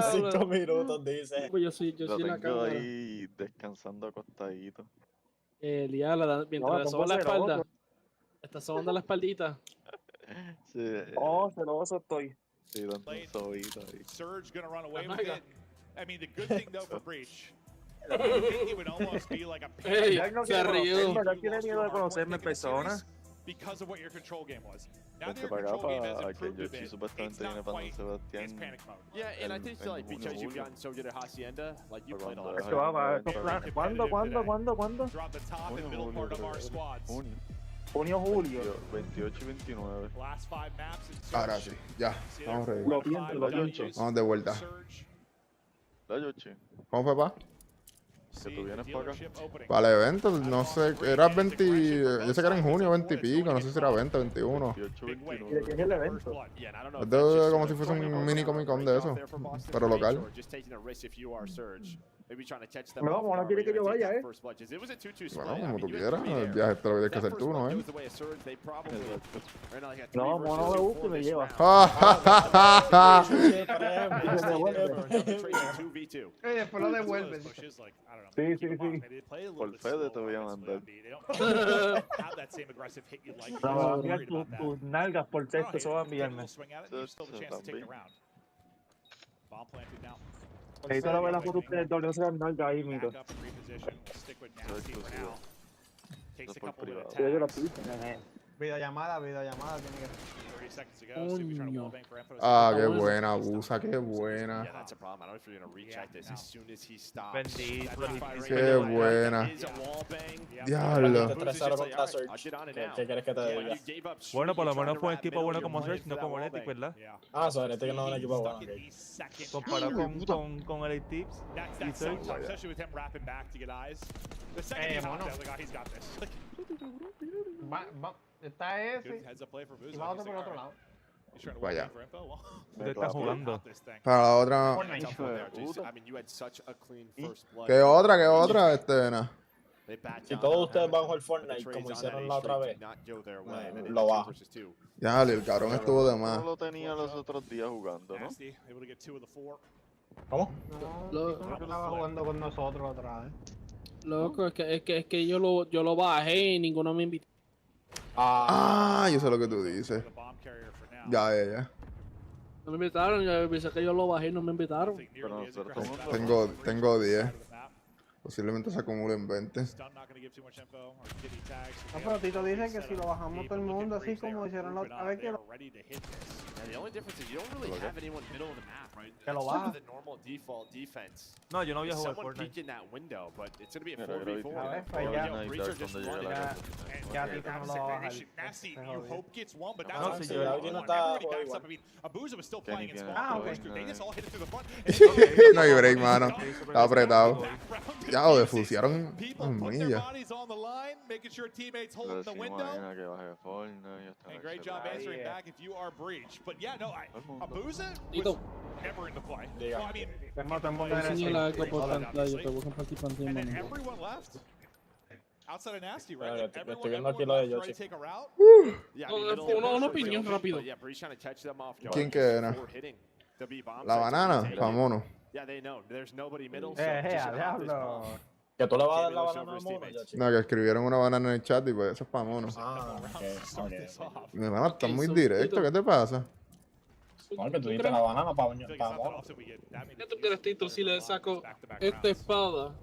5 minutos, dice. Pues yo soy Lo la tengo cámara. ahí descansando acostadito. Mientras le soba la espalda. Está sobando la espaldita. Sí, celoso estoy. sí, dando un sobito ahí. Surge gonna run away with it. I mean, the good thing though for Breach, I think he would almost be like a Ey, se rió. Ya tiene miedo de conocerme en persona. because of what your control game was. Now Vente their para acá control game has para que improved a Yoshi bit. It's supuestamente viene not para Don quite Sebastián. his panic mode. Yeah, and I think so, like en because you've junio. gotten so good at Hacienda, like you played a lot. Cuando Esto va, dejas esto el plan- evento. ¿Cuándo? Drop the top and Junio, middle part of our creo. squads. Junio. Junio, julio. 28 y 29. Last 5 maps in Surge. Ahora sí, ya, See vamos there, ready. Lo 4 pienso, lo 5 pienso. Ws. Vamos de vuelta. Surge. La Yoshi. ¿Cómo fue, pa? See tú the vienes para acá. dealership opening. Para el evento, no sé, era 20, yo sé que era en junio 20 y pico, no sé si era 20, 21. 28, Big win. 29. ¿Quién es el evento? Yeah, and I don't know. Es if that's just como sort si of fuese going un over mini there, Comic Con de break eso, off there for Boston pero Breach, local. or just taking a risk if you are Surge. Maybe trying to catch them No, off como no guard, quiere que but yo you take vaya, that first blood, 'cause it was a 2-2 split. Bueno, I como mean, tú you had quieras, three el there. viaje te lo tienes que That hacer first tú, blood ¿no? goes the way of Surge, they probably right now they got No, three mono versus de two bus que for me this lleva. round. Siempre. 2v2. Después lo devuelves. Pushes, like, I don't know, Sí, keep sí, them off. sí. Maybe they play a little Por bit Fede slow te voy a on mandar. SWMB. They don't have that same aggressive hit you like. No, You're enviar worried about that. tus nalgas por texto, eso va a Take a enviarme. little swing at it, and you still have a chance to take the También. round. Bomb planted now. Necesito la ver la foto de ustedes doble, no se las nalgas ahí, Back mito. up and reposition. We'll stick with Nasty for now. Takes a por couple of privado. Sí, yo la attacks. puse. Videollamada tiene que 30 seconds to go. See if we try to Coño. wallbang for info. Ah, qué bueno. buena, abusa, qué buena. Yeah, that's a problem. I don't know if you're gonna recheck this as soon as he stops. Bendito. That fire rate Qué right now, buena. that is a wall bang. Diablo. Te 3-0 contra I'll Surge. get on it ¿Qué now. quieres que te Yeah, diga? you gave up Bueno, por lo Sweet, you menos tried fue un to equipo wrap bueno middle, como you're Surge, playing no for como that Electric, wall ¿verdad? Yeah. Ah, sobre este que no es un equipo bueno, Stuck ok. in the second Comparado tier. con Elite Tips That's y tough, Surge. especially with him wrapping back to get eyes. The second he mono. hopped out, like, oh, he's got this. Está ese Good heads up play for y Boozer. va He's otro por like, otro all lado. right. He's trying to Vaya. wallbang for info. Well, Usted está jugando. got this thing. Para la otra, Fortnite. Tough one there, Jason. I mean, you had such a clean first blood. ¿qué otra, Estena? They backed Si down todos on ustedes that. van a jugar The Fortnite trades como on hicieron that la otra A vez, did not go their way, and then lo it's bajo. 2 versus 2. Ya, el cabrón estuvo de más. No lo tenía los otros días jugando, ¿no? Nasty, able to get 2 of the 4. ¿cómo? No, Tito no estaba jugando con nosotros otra vez. Loco, es que yo lo bajé y ninguno me invitó. Ah, yo sé lo que tú dices. The bomb carrier for now. Ya. No me invitaron, yo pensé que yo lo bajé y no me invitaron. Nothing Pero nearly as nosotros aggressive estamos- as Tengo- Breach tengo on the 10. side of the map. Posiblemente se acumulen 20. Stun not gonna give too much info or kitty tags. No, pero Tito dice que si lo bajamos todo el mundo así como hicieron la otra vez que lo... ready to hit this. Yeah, the only difference is you don't really have anyone middle of the map, right? Que lo That's sort baja. of the normal default defense. No, yo no voy a jugar Someone Fortnite. peek in that window, but it's gonna be a Mira, 4v4. creo A ver, que pues Fortnite ya. Yo, y Breach are Dark just cuando llegue running la Ya. clase. Ya, Okay, Tito no that's lo it, va a man. bajar. Nasty, Este you jodido. hope gets one, but No, that's sí, also ya, aquí no one. está Everybody jugando backs up. igual. I mean, Abuza was still Kenny playing in tiene spawn. Ah, ok. They just all hit it through the front. No hay break, mano. Está apretado. Ya lo defusiaron. People Oh, put their milla. bodies on the line, making sure teammates hold Pero the si window. imagina que baje Fortnite y hasta And great la job excelente. answering Yeah. back if you are breach. But yeah, no, Todo el mundo. Abuza was Tito. never in the play. Diga. Well, I mean, Tenemos todo el mundo en el Enseña stream. algo por pantalla, te voy a compartir pantalla. and then mano. everyone left. Outside of Nasty, right? Vale, Like, estoy everyone viendo aquí left, lo de trying to Yoshi. take a route. Yeah, I No, mean, una- middle of the una map, opinión but rápido. yeah, Breach trying to catch them off guard. ¿Quién que era? Before hitting the B bomb La sites, banana, they take it. vámonos. Yeah, they know. There's nobody middle, so A just hop this diablo. bomb. Que tú le vas a dar Jamie la looks banana over al his mono, teammates. Yoshi. No, que escribieron una banana en el chat y pues eso es para monos. Ah, ok, Start ok. this off. Mi hermano, está Ok, muy so, directo, Tito. ¿qué te pasa? No, que tú diste crees- la banana para I feel like it's pa not that mono. often we get that many ¿Qué tú kills crees, Tito, from si le players saco back-to-back esta rounds? espada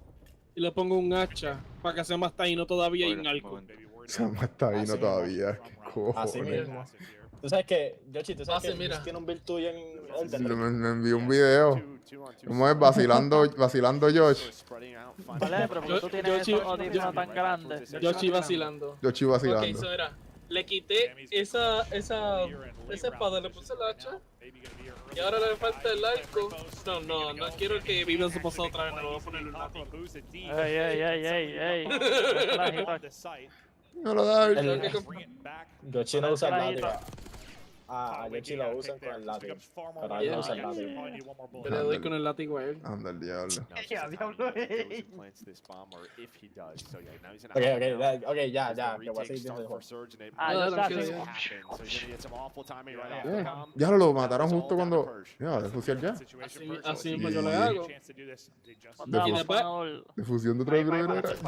y le pongo un hacha para que sea más taíno todavía y Oiga, un un arco? momento. Maybe worried Se about llama está ahí, Así no mismo. todavía. ¿Qué Así cojones? mismo. massive here. Tú sabes que, Yoshi, tú sabes Pase, que mira. Luis tiene un build tuyo en el Me, teléfono. me envió un video. Two on two ¿Cómo es? sides. Vacilando Josh. Sort of spreading out, finding Vale, pero Yo- tú yo tienes chivo- esos audífonos tan grandes. Yo estoy vacilando. Yoshi Ok, vacilando. eso era. Le quité esa espada, le puse el hacha. Y ahora le falta el arco. No quiero que viva su pasado otra vez, no le voy a poner un látigo. Ey. No lo da. El- Tengo que Yoshi no usa Tranquilito. látigo. a Yoshi lo usan con el látigo. Pero a él no usa el látigo. Yo le doy con el látigo a él. Anda el diablo. Ya, diablo. Ok, ya, que voy a seguir viendo el juego. No, tranquilo. Ya lo mataron justo cuando. Ya, de fusión ya. Así mismo yo le hago. Y después, De fusión de otra vez. y después,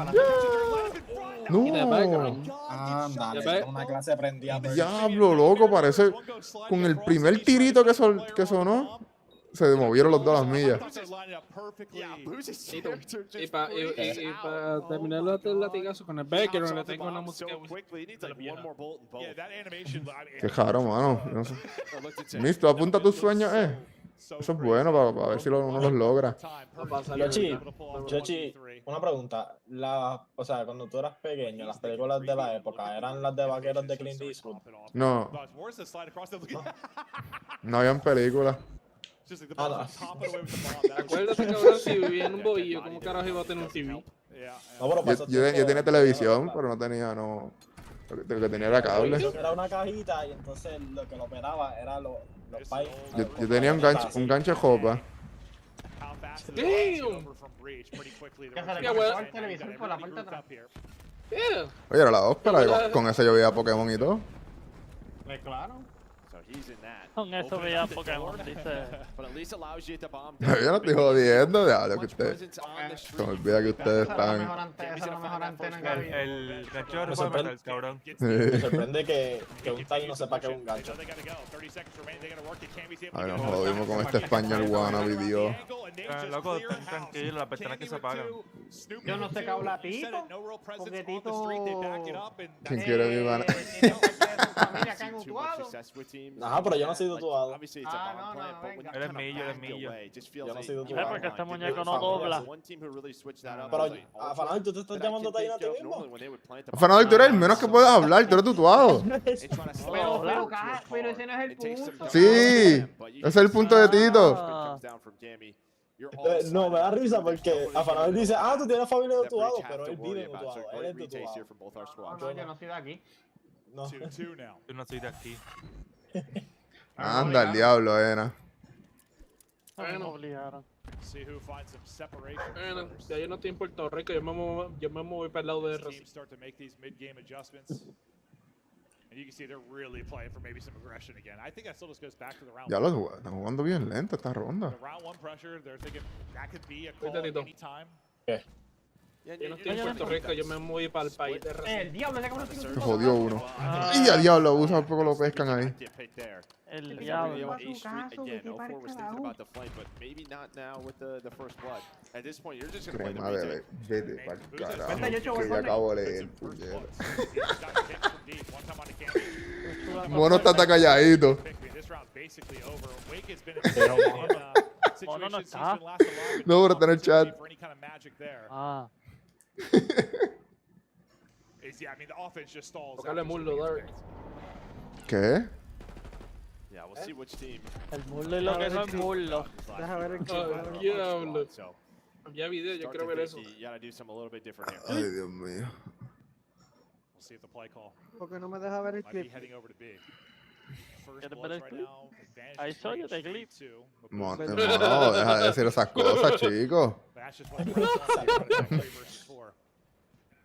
No. Anda, Después- una clase prendida. Diablo, loco, parece. Con el primer tirito que sonó, se movieron los dos a las millas. y para terminar el latigazo con el Becker, le tengo una música. Qué raro, mano. No sé. Listo, apunta tus sueños, Eso es bueno para ver si uno los logra. Yoshi, una pregunta. O sea, cuando tú eras pequeño, las películas de la época, ¿eran las de vaqueros de Clint Eastwood? No, no habían películas. Acuérdate, cabrón, si vivía en un bohío, ¿cómo carajo iba a tener un TV? No, pero pasó Yo tiempo, tenía televisión, pero no tenía, no. Lo que tenía era cable. Era una cajita y entonces lo que lo operaba era los pais. Yo tenía un gancho de jopa. Damn. Ya se le Qué conectó bueno. al televisor por la parte de atrás. Yeah. Oye, era la ópera, y con eso yo veía Pokémon y todo. Pues claro. Con eso veía Pokémon, dice. Yo no estoy jodiendo, diablo, que ustedes. Se me olvida que ustedes Esa es la están. mejor antena, esa es la mejor antena en Gaby. El gancho de Me reforma, sorprende. el cabrón. Me sorprende que un tai no sepa que es un gancho. Ay, nos jodimos con este español wannabe, Dios. Loco, están tranquilos, las ventanas que se apagan. Yo no sé qué habla Tito, porque Tito... ¿Quién quiere mi mana? tiene parte de su familia acá en Utuado. Ajá, pero yo no soy tatuado. Ah, no, venga. Eres millo, eres millo. Yo no soy ¿Ves tatuado. porque este muñeco no dobla? Pero, Fanal, ¿tú te estás llamando tai a ti mismo? Fernando, tú eres el menos que puedes hablar, tú eres tutuado. Pero ese no es el punto. Sí, ese es el punto de Tito. Ah, No, me da risa porque a Fanal dice, tú tienes familia de tatuado, pero él vive en Utuado, él es tatuado. No, yo no soy de aquí. No. Yo no soy de aquí. Anda, el diablo, era. me obligaron. Bueno, ya yo no estoy en Puerto Rico, yo me moví para el lado de RC. Ya lo están jugando bien lento esta ronda. ¿Qué? Yo no estoy en Puerto Rico, yo me moví para el país de RC. El diablo, ese cabrón tiene un Se jodió uno. Y a diablo, usa un poco lo pescan ahí. El diablo. Crema de vete pa'l carajo. Cuenta, yo he hecho Que ya golpes. acabo de leer, puñeta. Mono está calladito. Mono no está. No, pero está en el chat. Ah, Tocarle muslo, Dark. ¿Qué? el muslo y lo que no es muslo. Deja ver el Ah, diablo. Ya video, yo quiero ver eso. Ay, Dios mío. porque no me deja ver el clip. ¿Quieres ver el clip? Ahí soy, de clip. No, deja de decir esas cosas, chicos.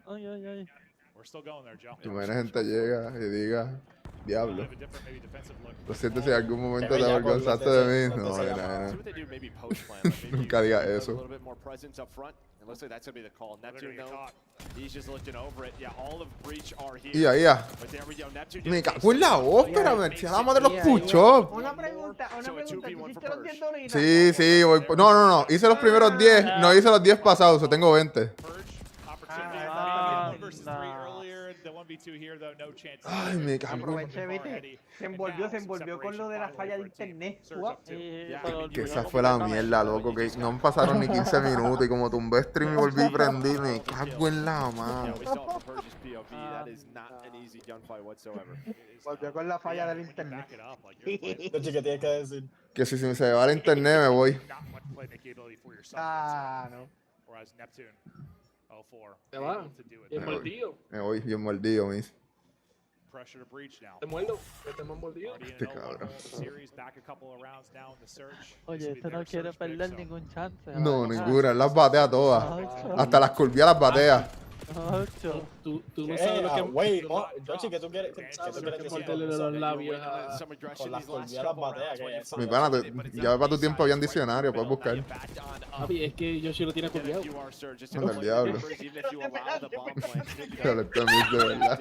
Ay, ay, ay. Tu gente llega y diga, diablo. Lo siento si en algún momento te avergonzaste de mí. No, nada. Nunca digas eso. Y ahí ya. Me cago en la ópera, me si hablamos de los push-ups. Una pregunta, ¿tú hiciste los 10 doritos? Sí, sí, voy. No. Hice los primeros 10. No hice los 10 pasados, o tengo 20. Ay, me cago. Aproveché, viste. Se envolvió con lo de la falla de internet. Que esa fue la mierda, loco. Que no pasaron ni 15 minutos y como tumbé stream y volví y prendí, me cago en la mano. Volvió con la falla del internet. ¿Qué tienes que decir? Que si se me va el internet me voy. No. Te va. Y el mordido. Me voy bien mordido, mis. pressure to breach now. Te muerdo, que te me han mordido. Este cabrón. Oye, este no quiere perder ningún chance. No, ninguna, él las batea todas. Hasta las curvas las batea. Ocho. Tú no sabes lo que... Wey, Joshi, ¿qué tú quieres decir? Morderle los labios Con las colmillas bateas, que es. Mi pana, ya para tu tiempo había un diccionario, puedes buscar. Papi, es que Yoshi lo tiene copiado. Anda el diablo. Dale, este mix de verdad.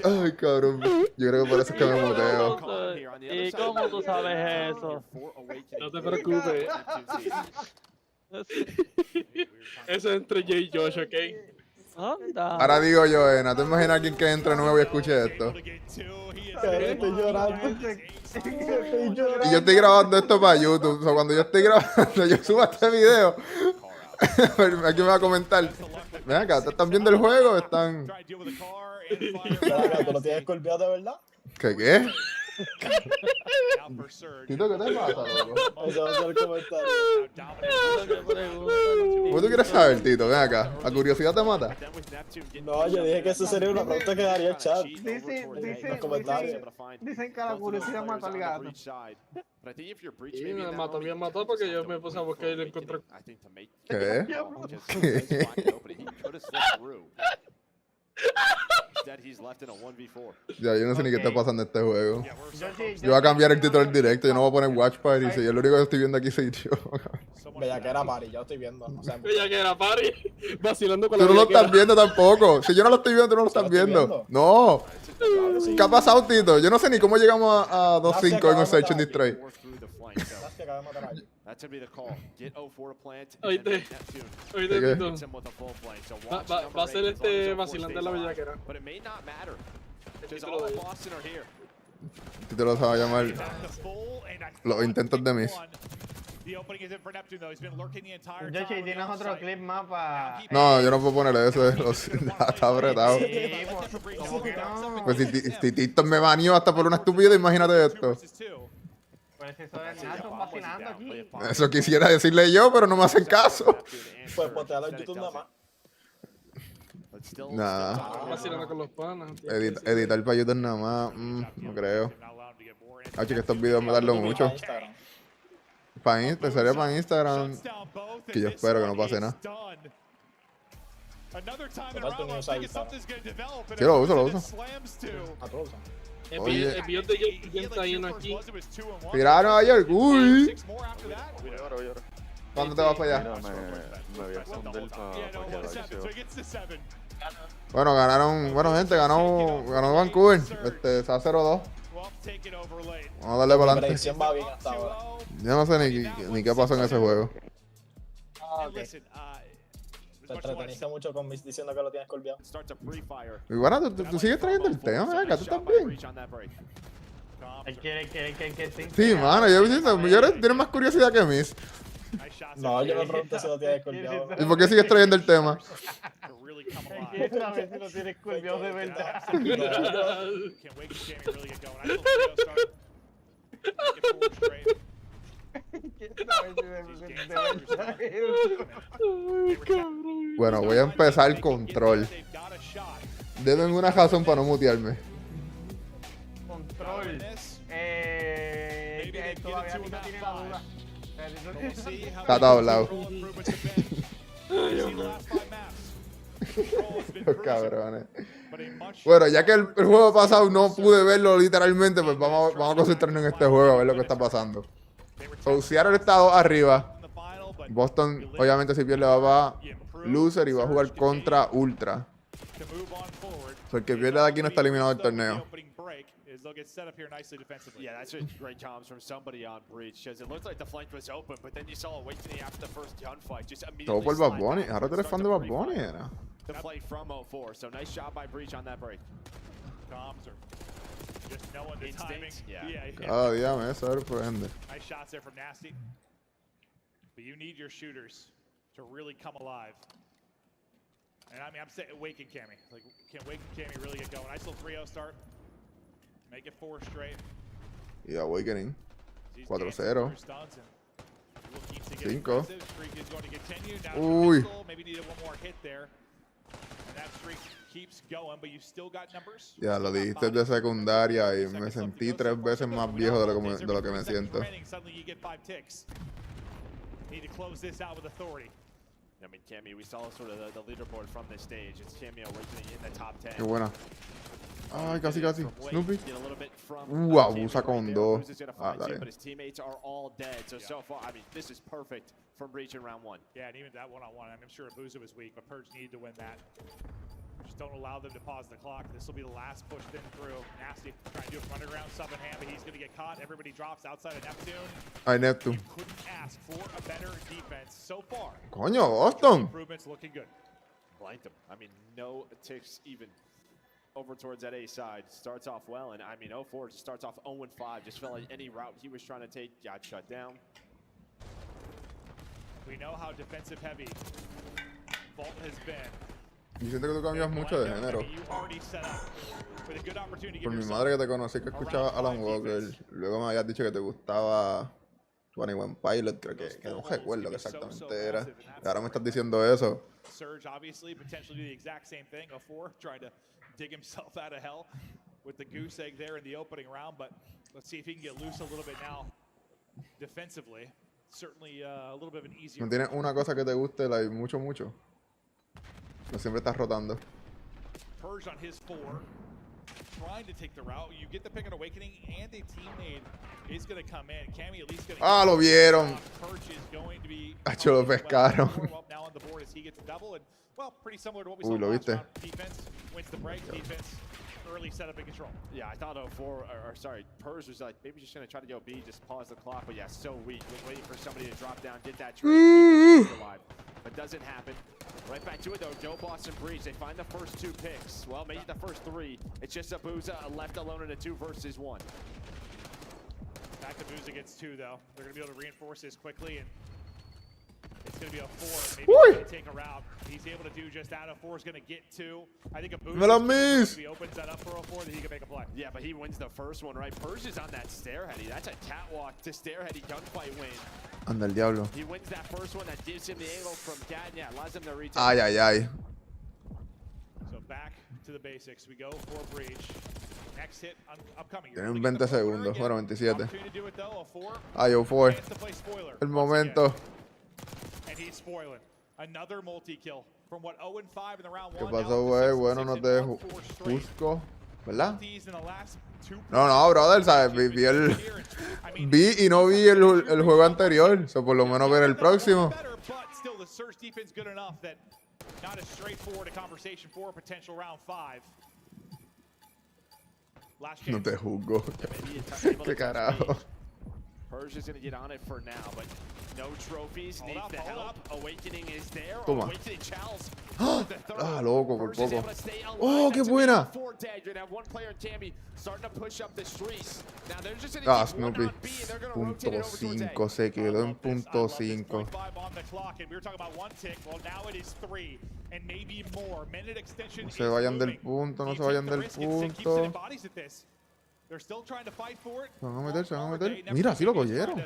Ay, cabrón. Yo creo que por eso es que me muteo. ¿Y cómo tú sabes eso? No te preocupes. Eso es entre Jay y Josh, ¿ok? Anda. Ahora digo yo, ¿te imaginas a alguien que entre nuevo y escuche esto? Estoy llorando. Y yo estoy grabando esto para YouTube. O sea, cuando yo estoy grabando, yo subo este video. Aquí me va a comentar. Ven acá, ¿están viendo el juego? ¿Están...? ¿Tú lo tienes colmillas de verdad? ¿Qué? Tito, ¿qué te pasa, loco? Eso va a ser el comentario. ¿Cómo tú quieres saber, Tito? Ven acá. ¿La curiosidad te mata? No, yo dije que eso sería una pregunta que daría el chat. Dicen que la curiosidad mata al gato. Y me mató, bien mató porque yo me puse a buscar y lo encontré. ¿Qué? Ya, yo no sé ni qué está pasando en este juego. Yo voy a cambiar el título del directo. Yo no voy a poner Watch Party. Si yo lo único que estoy viendo aquí soy yo. Bella que era party, yo estoy viendo. O sea, Bella que era party, vacilando con Tú la no lo bellaquera. estás viendo tampoco. Si yo no lo estoy viendo, tú no lo estás viendo. No. ¿Qué ha pasado, Tito? Yo no sé ni cómo llegamos a 2-5 en un Search and Destroy. ¿sabes que acaba de matar a alguien? Oíste, ¿Qué? Tito. Va a ser este vacilando en la bellaquera. Tito lo sabe llamar los intentos de Miss. Yoshi, ¿tienes otro clip más para...? No, yo no puedo poner eso. Está apretado. Sí, pues, ¿cómo que no? Pues si Tito me baneó hasta por una estupidez, imagínate esto. Pues eso es nada, están vacilando aquí. Eso quisiera decirle yo, pero no me hacen caso. Pues postealo en YouTube nada más. Nada. Vacilando con los panas. Editar para YouTube nada más. No creo. Que estos videos me tardan mucho. Para Instagram, sería para Instagram. Que yo espero que no pase nada. Sí, lo uso, lo uso. A todos. Oye. El video de Yoshi está lleno aquí. Tirar a Nueva York. Uy. ¿Cuándo te vas para allá? Me voy a esconder para quedar. Bueno, ganaron. Bueno, gente, ganó Vancouver. Está 0-2. Vamos a darle para La adelante. predicción va bien hasta ahora. Yo no sé ni qué pasó en ese juego. Ah, ok. Te entreteniste mucho con mis diciendo que lo tienes colmillado. Y bueno, tú sigues trayendo el tema, ven acá, tú también. Él quiere que Sí, mano, yo tienes más curiosidad que Miss. No, yo me pregunto si lo tienes colmillado. ¿Y por qué sigues trayendo el tema? Quiero ver si lo tienes colmillado de verdad. Bueno, voy a empezar control. Deben una razón para no mutearme. Control. Todavía no tiene la duda. Está todo hablado. Los cabrones. Bueno, ya que el juego pasado no pude verlo literalmente, pues vamos a concentrarnos en este juego a ver lo que está pasando. So, Seattle está 2 arriba. Boston, obviamente, si pierde va para loser y va a jugar contra Ultra. So, el que pierda de aquí no está eliminado del torneo. Yeah, that's just great comms from somebody on breach. Because it looked like the flank was open, but then you saw awakening after the first gunfight. Just Todo immediately por Bad Bunny. Ahora tú eres fan de Bad Bunny, ¿era? the play from 04. So nice job by breach on that break. Comms are just knowing the timing. Instinct, yeah. Cada día me sorprende. Nice shots there from Nasty. But you need your shooters to really come alive. And I mean, I'm saying Wake and Cammy. Like, can Wake and Cammy really get going? Nice little 3-0 start. Make it 4 straight. Y Awakening. These 4-0. dancing through stunts and looking to get 5. aggressive. Streak is going to continue. Now Uy. Maybe needed one more hit there. And Ya lo dijiste de secundaria y me sentí 3 veces más viejo de lo que me siento. I mean, Cammy, we saw sort of the leaderboard from this stage. It's Cammy awakening in the top 10. Qué buena. Ay, casi. Snoopy. Abusa con 2. Ah, dale. But his teammates are all dead. So far, I mean, this is perfect from Breach in round 1. Yeah, and even that one-on-one, I'm sure Abusa was weak, but Purge needed to win that. Just don't allow them to pause the clock. This will be the last push in through. Nasty trying to do a underground sub in hand, but he's going to get caught. Everybody drops outside of Neptune. Ay, Neptune. You couldn't ask for a better defense so far. Coño, Boston. Improvements looking good. Blanked him. I mean, no ticks even over towards that A side. Starts off well, and I mean, 0-4 just starts off 0-5. Just felt like any route he was trying to take got shut down. We know how defensive heavy Vault has been. Yo siento que tú cambias mucho de género. Por mi madre que te conocí que escuchaba Alan Walker, luego me habías dicho que te gustaba 21 Pilot, creo que no recuerdo que exactamente era. Y ahora me estás diciendo eso. Surge obviously potentially do the exact same thing. 0-4 trying to dig himself out of hell with the goose egg there in the opening round, but let's see if he can get loose a little bit now defensively. Certainly a little bit of an easier. ¿No tienes una cosa que te guste like, mucho? No siempre estás rotando. Purge on his 4, trying to take the route. You get the pick on Awakening, and a teammate is going to come in. Cammy at least going to. Ah, lo vieron. Purge is going to be. Acho, lo pescaron. Well, now on the board as he gets the double, and well, pretty similar to what we saw last round. Defense wins the break. Defense early setup and control. Yeah, I thought 0-4, or sorry, Purge was like maybe just going to try to go B, just pause the clock, but yeah, so weak. Was waiting for somebody to drop down, get that trade, keep alive. But doesn't happen. Right back to it though, Joe Boss and Breach, they find the first 2 picks. Well, maybe the first 3. It's just Abusa left alone in a 2 versus 1. Back to Abusa gets 2 though. They're going to be able to reinforce this quickly, and it's going to be a 4. Maybe he's going to take a route. He's able to do just that. 0-4 is going to get 2. I think Abusa, if he opens that up for 0-4, then he can make a play. Yeah, but he wins the first one, right? Purge is on that stairheady. That's a catwalk to stairheady gunfight win. Anda el diablo. He wins that first one that gives him the angle from Gadnia, allows him to reach. Ay. So back to the basics. We go for Breach. Next hit upcoming. Tienen 20 segundos, bueno, 27. Ay, 0-4. El momento. And he's spoiling. Another multi-kill from what 0-5 in the round 1. ¿Qué pasó, güey? Bueno, no te juzgo, ¿verdad? No, brother, ¿sabes? Vi y no vi el juego anterior. So por lo menos ver el próximo. No te juzgo. Qué carajo. Purge is going to get on it for now, but no trophies, needs the help. Awakening is there. Toma. Awakening Charles. Ah, loco, por poco. Oh, qué buena. Ah, Snoopy. Punto 5, se quedó en punto 5. No se vayan del punto, no se vayan del punto. Se van a meter. Mira, así lo cogieron.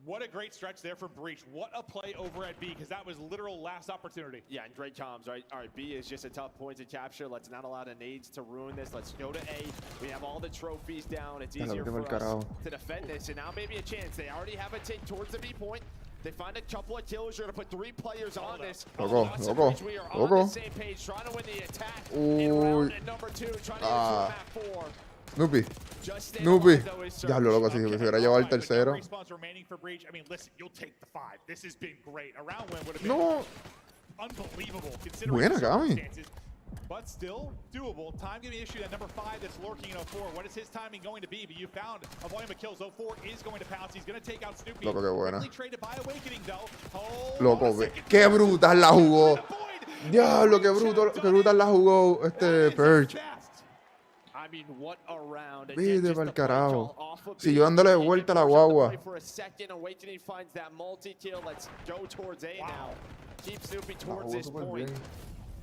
What a great stretch there from Breach. What a play over at B, because that was literal last opportunity. Yeah, and great comms, right? All right, B is just a tough point to capture. Let's not allow the nades to ruin this. Let's go to A. We have all the trophies down. It's easier for us to defend this, and now maybe a chance. They already have a take towards the B point. They find a couple of kills. You're going to put 3 players on this. Loco. We are on the same page, trying to win the attack in round number 2, trying to get to a map 4. Snoopy. Diablo, loco, si se hubiera llevado el tercero. No. Buena, Cami. But still doable. Time giving issue that number 5 that's lurking in 0-4. What is his timing going to be? But you found a volume of kills. 0-4 is going to pounce. He's going to take out Snoopy. Loco, qué buena. Oh, loco, qué brutal la jugó. Diablo, qué brutal la jugó Purge. Vete pa'l carajo. Siguió dándole vuelta a la guagua.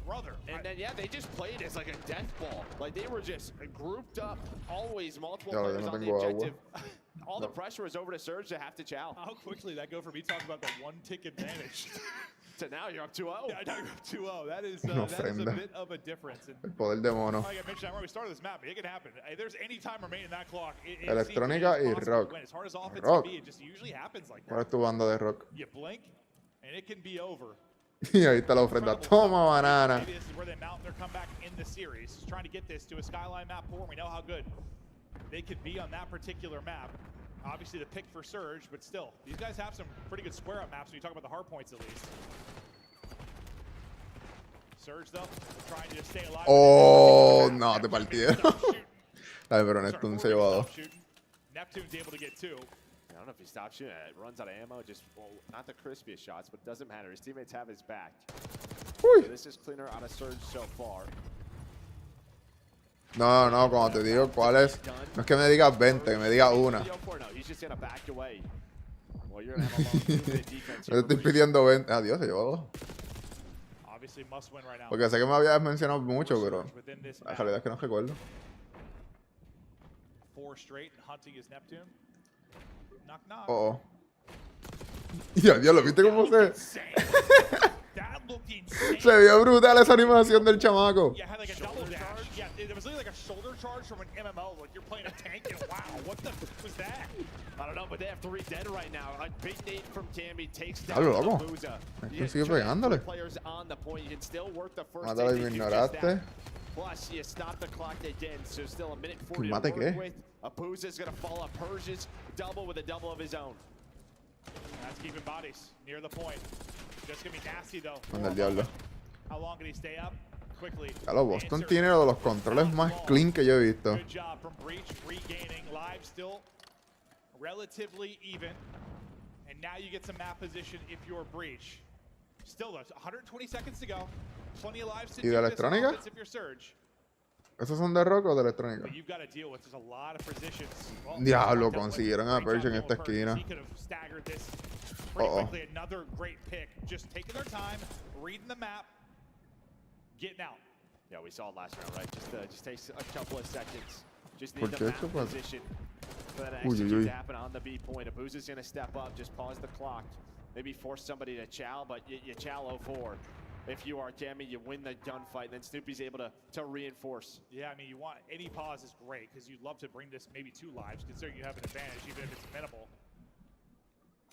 brother. And then, yeah, they just played as like a death ball. Like, they were just grouped up, always multiple players on the objective. All the pressure was over to Surge to have to chow. How quickly that go from me talking about the one-tick advantage to now you're up 2-0. Yeah, now you're up 2-0. That is a bit of a difference. And El poder de mono. like I mentioned, when we started this map, it can happen. If there's any time remaining in that clock, Electrónica y rock. As hard as offense Rock. can be, it just usually happens like ¿Cuál that. es tu banda de rock? You blink, and it can be over. Y ahí está la ofrenda. Toma, banana. Maybe this is where they mount their comeback in the series. Trying to get this to a Skyline map 4. We know how good they could be on that particular map. Obviously the pick for Surge, but still, these guys have some pretty good square-up maps when you talk about the hard points at least. Surge, though, trying to stay alive. Oh, no, te partieron. Dale, pero Neptune se llevó a 2. Neptune's able to get 2. I don't know if he stops shooting. It runs out of ammo. Just, well, not the crispiest shots, but it doesn't matter. His teammates have his back. So this is cleaner out of Surge so far. No, no, cuando te digo cuál es, no es que me digas 20, que me digas una. No, he's just gonna back away. Well, you're gonna have a long defense. Yo te estoy pidiendo 20. Adiós, se llevó 2. Obviously must win right now. Porque sé que me habías mencionado mucho, pero la realidad es que no recuerdo. 4 straight and hunting is Neptune. Knock, knock. Oh, oh. Ya, Dios, ¿viste cómo se...? Se vio brutal esa animación del chamaco. Yeah, had like a double dash. Yeah, it was like a shoulder charge from an MMO. Like you're playing a tank and wow, what the fuck was that? I don't know, but they have 3 dead right now. A big nade from Cammy takes down Hablo, loco. Booza. Esto sigue pegándole. Players on the point. You can still work the first Mátalo y me ignoraste. Plus, you stop the clock again, so still a minute 40 to ¿Mate work qué? with. Booza's gonna follow Persia's double with a double of his own. That's keeping bodies near the point. Just gonna be nasty though. Manda el diablo. How long can he stay up? Quickly. Claro, Boston tiene uno de los controles más clean que yo he visto. Good job from Breach, regaining live still relatively even. And now you get some map position if you're Breach. Still 120 seconds to go. Plenty of lives to ¿Y de electrónica? if you're Surge. ¿Esos son de rock o de electrónica? But you've got to deal with there's a lot of positions. Well, Diablo, consiguieron a Persia en esta Persia. esquina. He could have staggered this pretty quickly. Another great pick. Just taking their time, reading the map, getting out. Yeah, we saw it last round, right? Just takes a couple of seconds. Just need the map position for that execute to happen on the B point. Abuza's going to step up, just pause the clock. Maybe force somebody to chow, but you chow 0-4. If you are Cammy, you win the gunfight, and then Snoopy's able to reinforce. Yeah, I mean, you want any pause is great because you'd love to bring this maybe 2 lives, considering you have an advantage, even if it's minimal.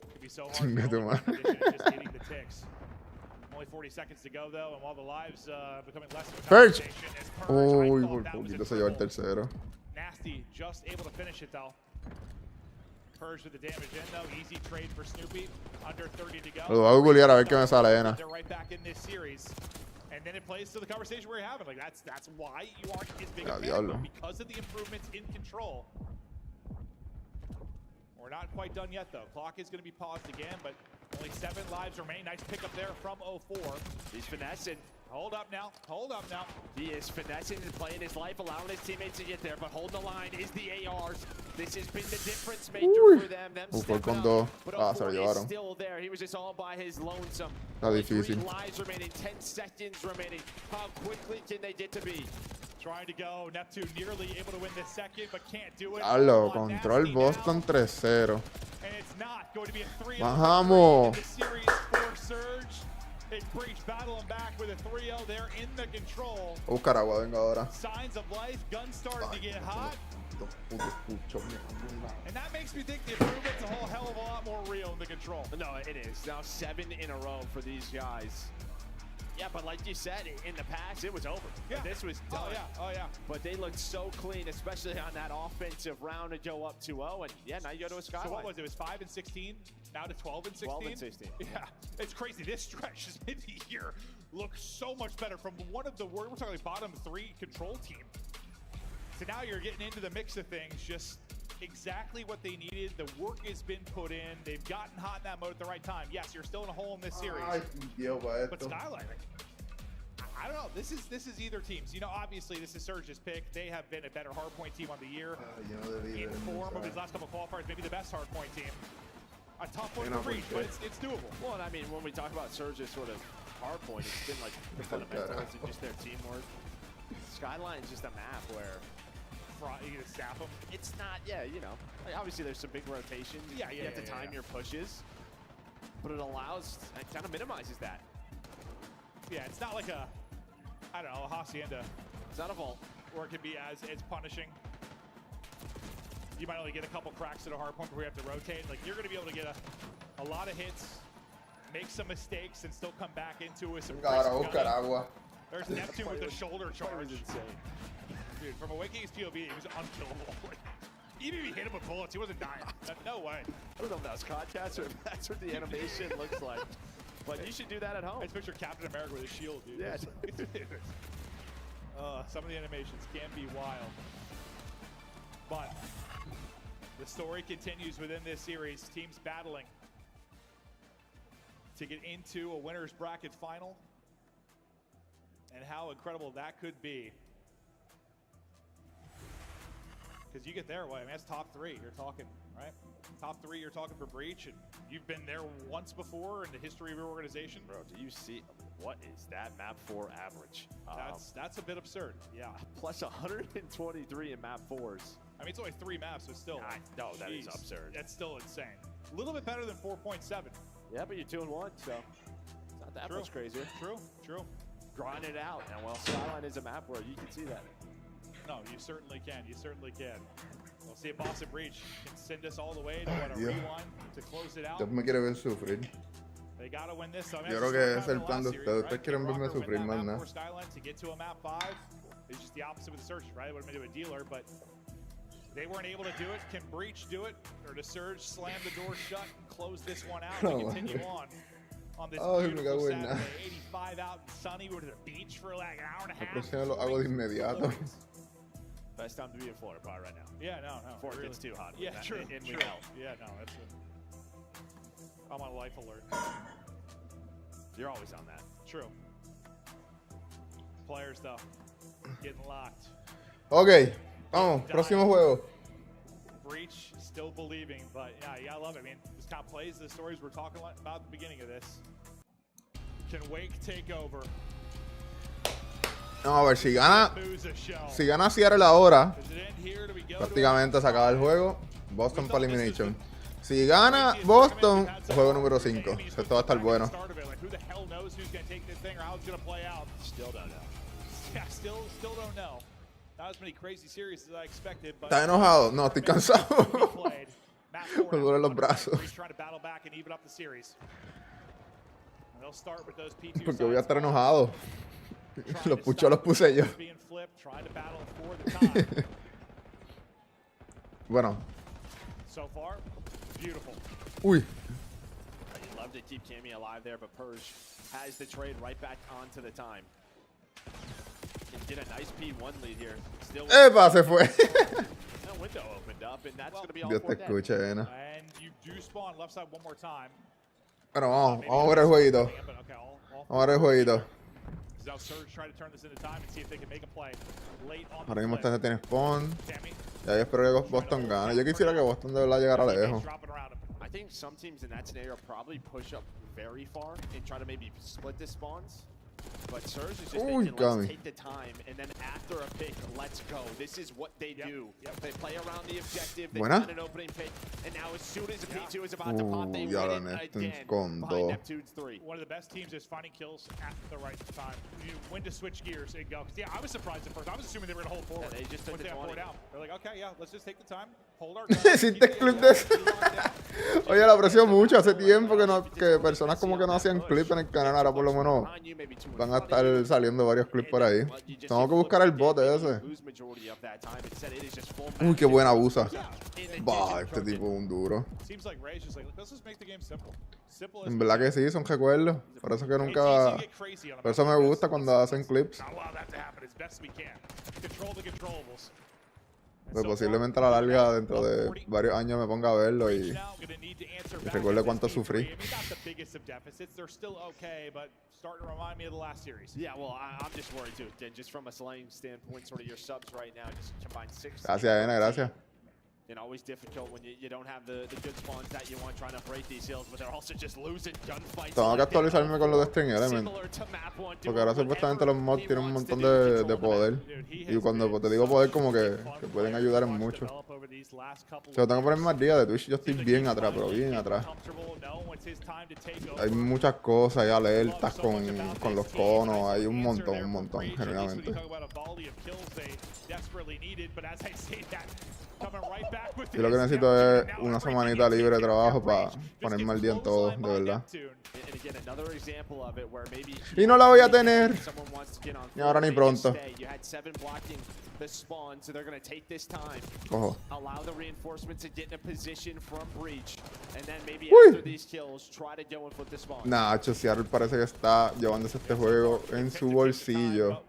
It could be so hard. Just hitting the ticks. Only 40 seconds to go though, and while the lives becoming less of a conversation as Uy, por poquito se llevó el tercero. Nasty, just able to finish it though. Purge with the damage in though, easy trade for Snoopy. Under 30 to go. Lo voy a googlear a ver qué me sale, Ena. They're right back in this series. And then it plays to the conversation we're having. Like that's why you aren't as big a fan, because of the improvements in control. We're not quite done yet though. Clock is going to be paused again, but only 7 lives remain. Nice pickup there from 0-4. He's finessing. Hold up now. Hold up now. He is finessing and playing his life, allowing his teammates to get there, but holding the line is the ARs. This has been the difference maker for them. Con 2. Ah, se lo is llevaron. still there. He was just all by his lonesome. Está difícil. 3 lives remaining, 10 seconds remaining. How quickly can they get to be? Trying to go. Neptune nearly able to win this second, but can't do it. Aló, control Boston 3-0. And it's not going to be a 3-0 Bajamos. series for Surge. They breach, battling back with a 3-0. They're in the control. Buscar agua, venga ahora. Signs of life. Guns starting to get hot. And that makes me think the improvement's a whole hell of a lot more real in the control. No, it is. Now 7 in a row for these guys. Yeah, but like you said, in the past, it was over. Yeah. This was done. Oh, yeah. But they looked so clean, especially on that offensive round to go up 2-0. And yeah, now you go to a Skyline. So what was it? It was 5 and 16, now to 12 and 16? 12 and 16. Yeah, it's crazy. This stretch is mid-year looks so much better from one of the, we're talking bottom 3 control team. So now you're getting into the mix of things, just exactly what they needed. The work has been put in. They've gotten hot in that mode at the right time. Yes, you're still in a hole in this series. But Skyline, I don't know. This is either teams. You know, obviously this is Surge's pick. They have been a better hardpoint team on the year. In form of his last couple qualifiers, maybe the best hardpoint team. A tough one to reach, but it's doable. Well, and I mean, when we talk about Surge's sort of Hardpoint, it's been like the fundamentals and just their teamwork. Skyline's just a map where You gonna sap them? it's not, you know, like obviously there's some big rotations. You have to time your pushes, but it allows, it kind of minimizes that. Yeah, it's not like a, I don't know, a hacienda. It's not a vault. Or it can be as punishing. You might only get a couple cracks at a hard point where you have to rotate. Like, you're going to be able to get a lot of hits, make some mistakes, and still come back into it. There's Neptune with the shoulder charge. Insane. Dude, from Awakening's POV, he was unkillable. Like, even if he hit him with bullets, he wasn't dying. No way. I don't know if that was contest or if that's what the animation looks like. But you should do that at home. I just picture Captain America with a shield, dude. Yeah. Some of the animations can be wild. But the story continues within this series. Teams battling to get into a winner's bracket final. And how incredible that could be. Because you get their way. I mean, that's top 3 you're talking, right? Top 3 you're talking for Breach, and you've been there once before in the history of your organization. Bro, do you see what is that map 4 average? That's a bit absurd. Yeah. Plus 123 in map 4s. I mean, it's only 3 maps, so still. No, that is absurd. That's still insane. A little bit better than 4.7. Yeah, but you're 2-1, so it's not that much crazier. True. Grind it out. And well, Skyline is a map where you can see that. No, you certainly can. We'll see if Boston Breach can send us all the way to what, a rewind to close it out. Me quiere ver sufrir. They gotta win this. Yo creo que es el plan de ustedes. Ustedes quieren verme sufrir más nada. Skyline to get to a map 5 is just the opposite with the Surge, right? It would have been to a dealer, but they weren't able to do it. Can Breach do it? Or does Surge slam the door shut and close this one out to continue on this beautiful Saturday? 85 out and sunny. We're to the beach for like an hour and a half. La próxima lo hago de inmediato. Best time to be in Florida probably right now. Yeah, no. Before it gets too hot. Yeah, true. True. Yeah, no, that's I'm on life alert. You're always on that. True. Players though, getting locked. Ok, vamos, próximo juego. Breach still believing, but yeah, you gotta love it. I mean, this kind of plays the stories we're talking about at the beginning of this. Can Wake take over? Vamos a ver, si gana Seattle ahora, prácticamente se acaba el juego. Boston para Elimination. Si gana Boston, juego número 5. Esto va a estar bueno. ¿Estás enojado? No, estoy cansado. Me duelen los brazos. Porque voy a estar enojado. Los puchos los puse yo. Bueno. Uy. I'd love to keep Cammy alive there, but Purge has the trade right back onto the time. Can get a nice P1 lead here. Still ¡Epa! Se fue. That window opened up, and that's going to be all Dios te escuche, Ena. And you do spawn left side one more time. Bueno, vamos a ver el jueguito. Vamos a ver el jueguito. Ahora mismo este tiene spawn. Ya yo espero que Boston gane. Yo quisiera que Boston de verdad llegara lejos. I think some teams in that scenario probably push up very far and try to maybe split the spawns. But Surge is just thinking, let's take the time, and then after a pick, let's go. This is what they do. They play around the objective, they find an opening pick, and now as soon as a P2 is about to pop, they win it again by Neptune's 3. One of the best teams is finding kills at the right time. You when to switch gears and go. Yeah, I was surprised at first. I was assuming they were going to hold forward. Yeah, they just took the 20. They're like, okay, yeah, let's just take the time, hold our ¿Hiciste clip de eso? Oye, lo aprecio mucho. Hace tiempo que personas como que no hacían clip en el canal. Ahora por lo menos van a estar saliendo varios clips por ahí. Tengo que buscar el bot ese. Uy, qué buena abusa. Bah, este tipo es un duro. En verdad que sí, son recuerdos. Por eso que nunca... Por eso me gusta cuando hacen clips. Pues posiblemente a la larga, dentro de varios años, me ponga a verlo y recuerde cuánto sufrí. Starting to remind me of the last series. Yeah, well, I'm just worried too. Just from a slaying standpoint, sort of your subs right now, just combine 6. Gracias, Ena, gracias. and always difficult when you don't have the good spawns that you want trying to break these hills, but they're also just losing gunfights. Tengo que actualizarme con los de String Element. Porque ahora supuestamente los mods tienen un montón de poder. Y cuando te digo poder, como que pueden ayudar en mucho. O sea, tengo que ponerme más día de Twitch. Yo estoy bien atrás, pero bien atrás. Hay muchas cosas, hay alertas con los conos, hay un montón, generalmente. Yo lo que necesito es una semanita libre de trabajo para ponerme al día en todo, de verdad. Y no la voy a tener. Ni ahora ni pronto. Ojo. Nah, Seattle parece que está llevándose este juego en su bolsillo.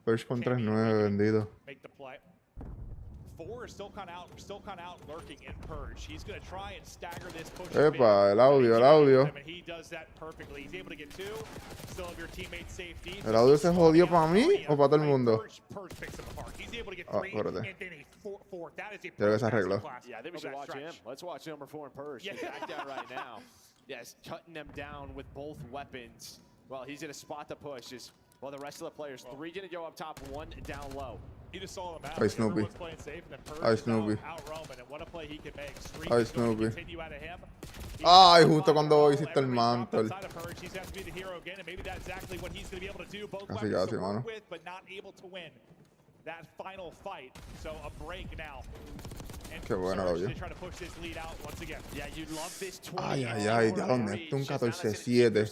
Perch con 3-9, vendido. Epa, el audio. ¿El audio se jodió para mí o para todo el mundo? Ah, espérate. Creo que se arregló. Let's watch number 4 in Purge. He's back down right now. Yes, cutting them down with both weapons. Well, he's in a spot to push. Well, the rest of the players, 3 gonna go up top, 1 down low. Ay, Snoopy. Ay, Snoopy. Ay, Snoopy. Ay, justo cuando hiciste el mantle. Casi, mano. Qué bueno lo vio. Ay, ya lo neto un 14-7.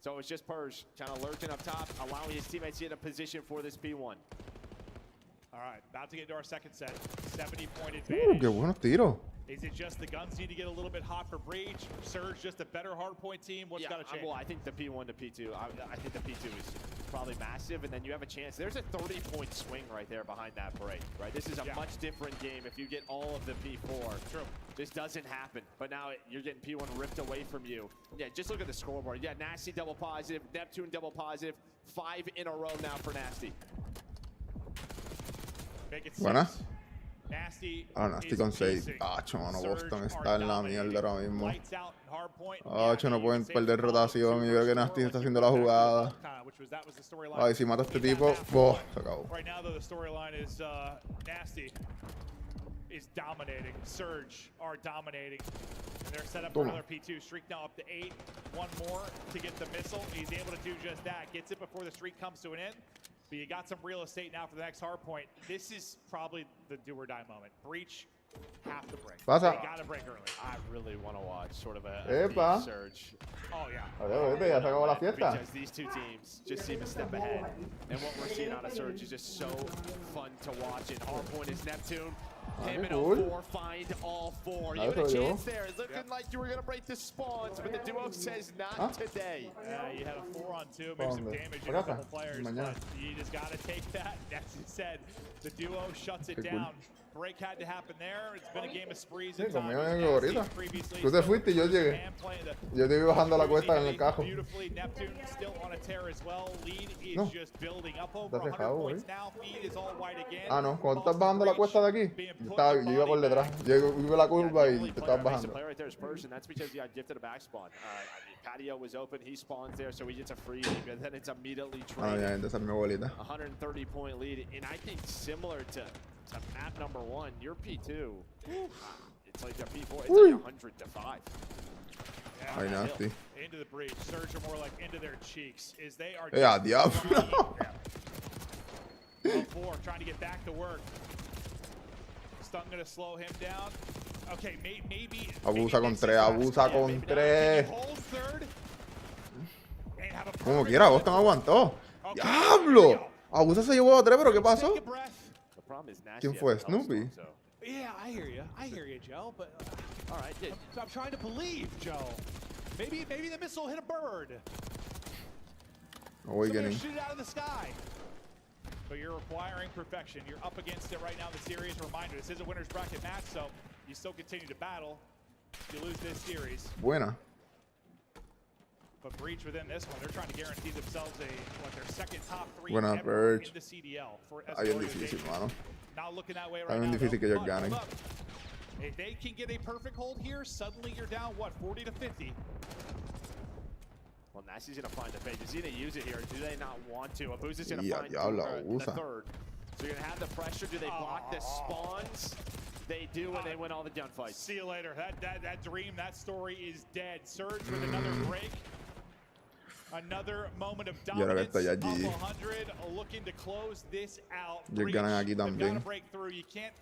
So it's just Purge kind of lurking up top, allowing his teammates to get in a position for this P1. All right, about to get into our second set. 70-point advantage. Qué buenos tiros. Is it just the guns need to get a little bit hot for Breach? Surge just a better hardpoint team? What's got to change? Well, I think the P1 to P2. I think the P2 is probably massive, and then you have a chance. There's a 30-point swing right there behind that break, right? This is a much different game if you get all of the P4. True. This doesn't happen, but now you're getting P1 ripped away from you. Yeah, just look at the scoreboard. Yeah, Nasty double positive, Neptune double positive. 5 in a row now for Nasty. Make it 6. Buena. Nasty con 6. Mano, Boston está en la mierda ahora mismo. No pueden perder rotación. Y yo creo que Nasty está haciendo la jugada. Ay, si mata a este tipo, se acabó. Right now, though, the storyline is Nasty is dominating. Surge are dominating. And they're set up for another P2. Streak now up to 8. 1 more to get the missile. He's able to do just that. Gets it before the streak comes to an end. But you got some real estate now for the next hard point. This is probably the do or die moment. Breach, have to break. They gotta break early. I really want to watch sort of a Surge. Oh, yeah. Ya se acabó la fiesta. Because these two teams just seem a step ahead. And what we're seeing out of Surge is just so fun to watch. And hard point is Neptune. Him and 04 find all 4. You had a chance there. It's looking like you were going to break the spawns, but the duo says not today. Yeah, you had a 4-on-2, make some damage to a couple players, but you just got to take that. As you said, the duo shuts it down. Break had to happen there. It's been a game of sprees. Sí, conmigo ahorita. Tú te fuiste y yo llegué. Yo te vi bajando la cuesta en el cajo. No, te has dejado, ¿eh? Ah, no, cuando estás bajando la cuesta de aquí, yo iba por detrás. Yo iba la curva y te estabas bajando. Patio was open, he spawns there, so he gets a free lead, and then it's immediately traded. Esa es mi abuelita. 130-point lead, and I think similar to map number 1, your P2, it's like a P4, it's like 100-5. Ay, Nasty. Into the breach, Surge are more like into their cheeks, as they are diablo. 4 trying to get back to work. Stun gonna slow him down. Okay, maybe abusa con 3. Como quiera, Boston aguantó. ¡Diablo! Abusa se llevó a 3, pero ¿qué pasó? ¿Quién fue? ¿Snoopy? Yeah, I hear you, Joe, but all right, I'm trying to believe, Joe. Maybe the missile hit a bird. Awakening. Shoot it out of the sky. But you're requiring perfection. You're up against it right now in the series. Reminder, this is a winner's bracket match, so you still continue to battle. You lose this series. Buena. But Breach within this one, they're trying to guarantee themselves their second top 3 Buena ever in Perch. the CDL. Está bien difícil, mano. Not looking that way Está right bien now, difícil que ellos but ganen. look, if they can get a perfect hold here, suddenly you're down, what, 40 to 50? Well, Nasty's going to find the fade. Is he going to use it here, or do they not want to? Abusa's going to Yeah, find diablo, the abusa. third. So you're going to have the pressure. Do they block the spawns? They do, and they win all the gunfights. See you later. That dream, that story is dead. Surge with another break. Another moment of dominance. Esto ya es Up GG. 100, looking to close this out. Ellos ganan aquí They've got también. to break through. You can't,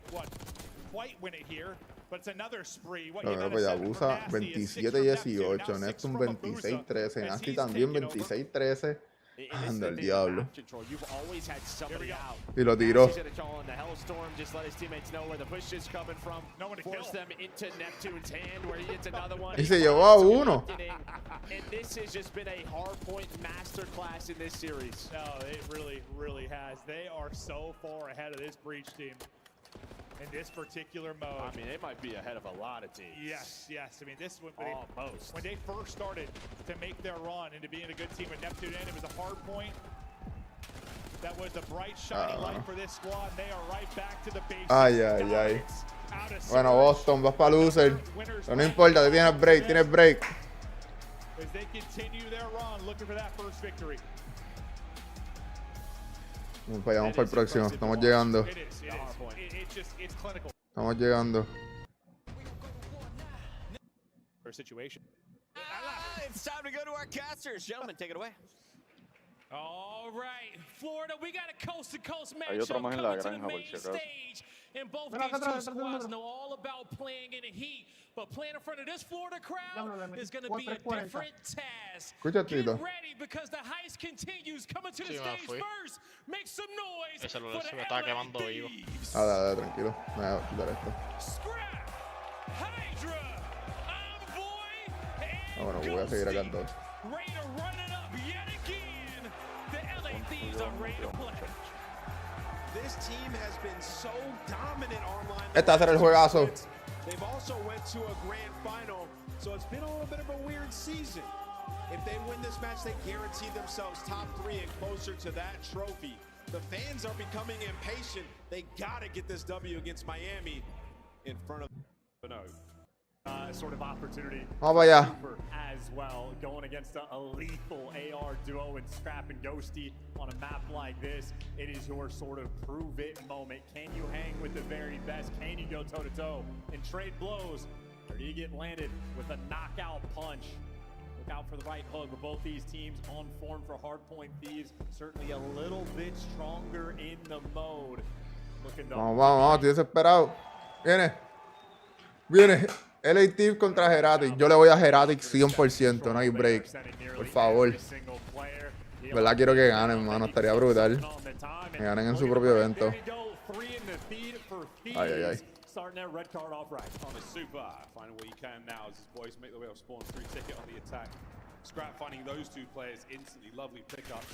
quite win it here, but it's another spree. What, Lo veo que abusa 27-18, Neptune 26-13, Nasty también 26-13. Anda el diablo. You've always had somebody out. Y lo tiró. He's gonna call in the Hellstorm, just let his teammates know where the push is coming from. Force them into Neptune's hand where he hits another one. Y se llevó a uno. And this has just been a hardpoint masterclass in this series. No, it really, really has. They are so far ahead of this Breach team in this particular mode. I mean, they might be ahead of a lot of teams. Yes. I mean, this one, Almost. when they first started to make their run into being a good team with Neptune in, it was a hard point. That was a bright, shiny light for this squad. They are right back to the basics. Ay. Bueno, Boston, vas para loser. Pero no importa, tú tienes break, As they continue their run, looking for that first victory. Vamos para allá, vamos para el próximo. Estamos llegando. It's clinical. Estamos llegando. Situation. It's time to go to our casters. Gentlemen, take it away. All right, Florida, we got a coast-to-coast Hay matchup otro más en la coming to the granja, por main si acaso. stage. And both these two squads know all about playing in the heat. But playing in front of this Florida crowd is going to be a different task. Escucha, Get Tito. ready because the heist continues. Coming to the stage first. Make some noise Ese for se the me estaba LA quemando vivo. Thieves. Dale, tranquilo. Me voy a quitar esto. Scrap, Hydra, Envoy, and Bueno, voy a seguir acá entonces. ready to run it up yet again. The LA Thieves are ready to play. This team has been so dominant online. Este va a ser el juegazo. They've also went to a grand final, so it's been a little bit of a weird season. If they win this match, they guarantee themselves top 3 and closer to that trophy. The fans are becoming impatient. They gotta get this W against Miami in front of Sort of opportunity. Vamos para allá. Super as well, going against a lethal AR duo in Scrap and Ghosty on a map like this. It is your sort of prove it moment. Can you hang with the very best? Can you go toe to toe and trade blows? Or do you get landed with a knockout punch? Look out for the right hook with both these teams on form for Hardpoint Thieves. Certainly a little bit stronger in the mode. Looking Vamos, estoy desesperado. Viene. LA Thieves contra Heratic. Yo le voy a Heratic 100%, no hay break. Por favor. ¿Verdad? Quiero que ganen, hermano. Estaría brutal. Que ganen en su propio evento. Ay. Starting that red card off right. On a super, finding what you can now as his boys make their way off spawn through ticket on the attack. Scrap finding those two players instantly, lovely pickups.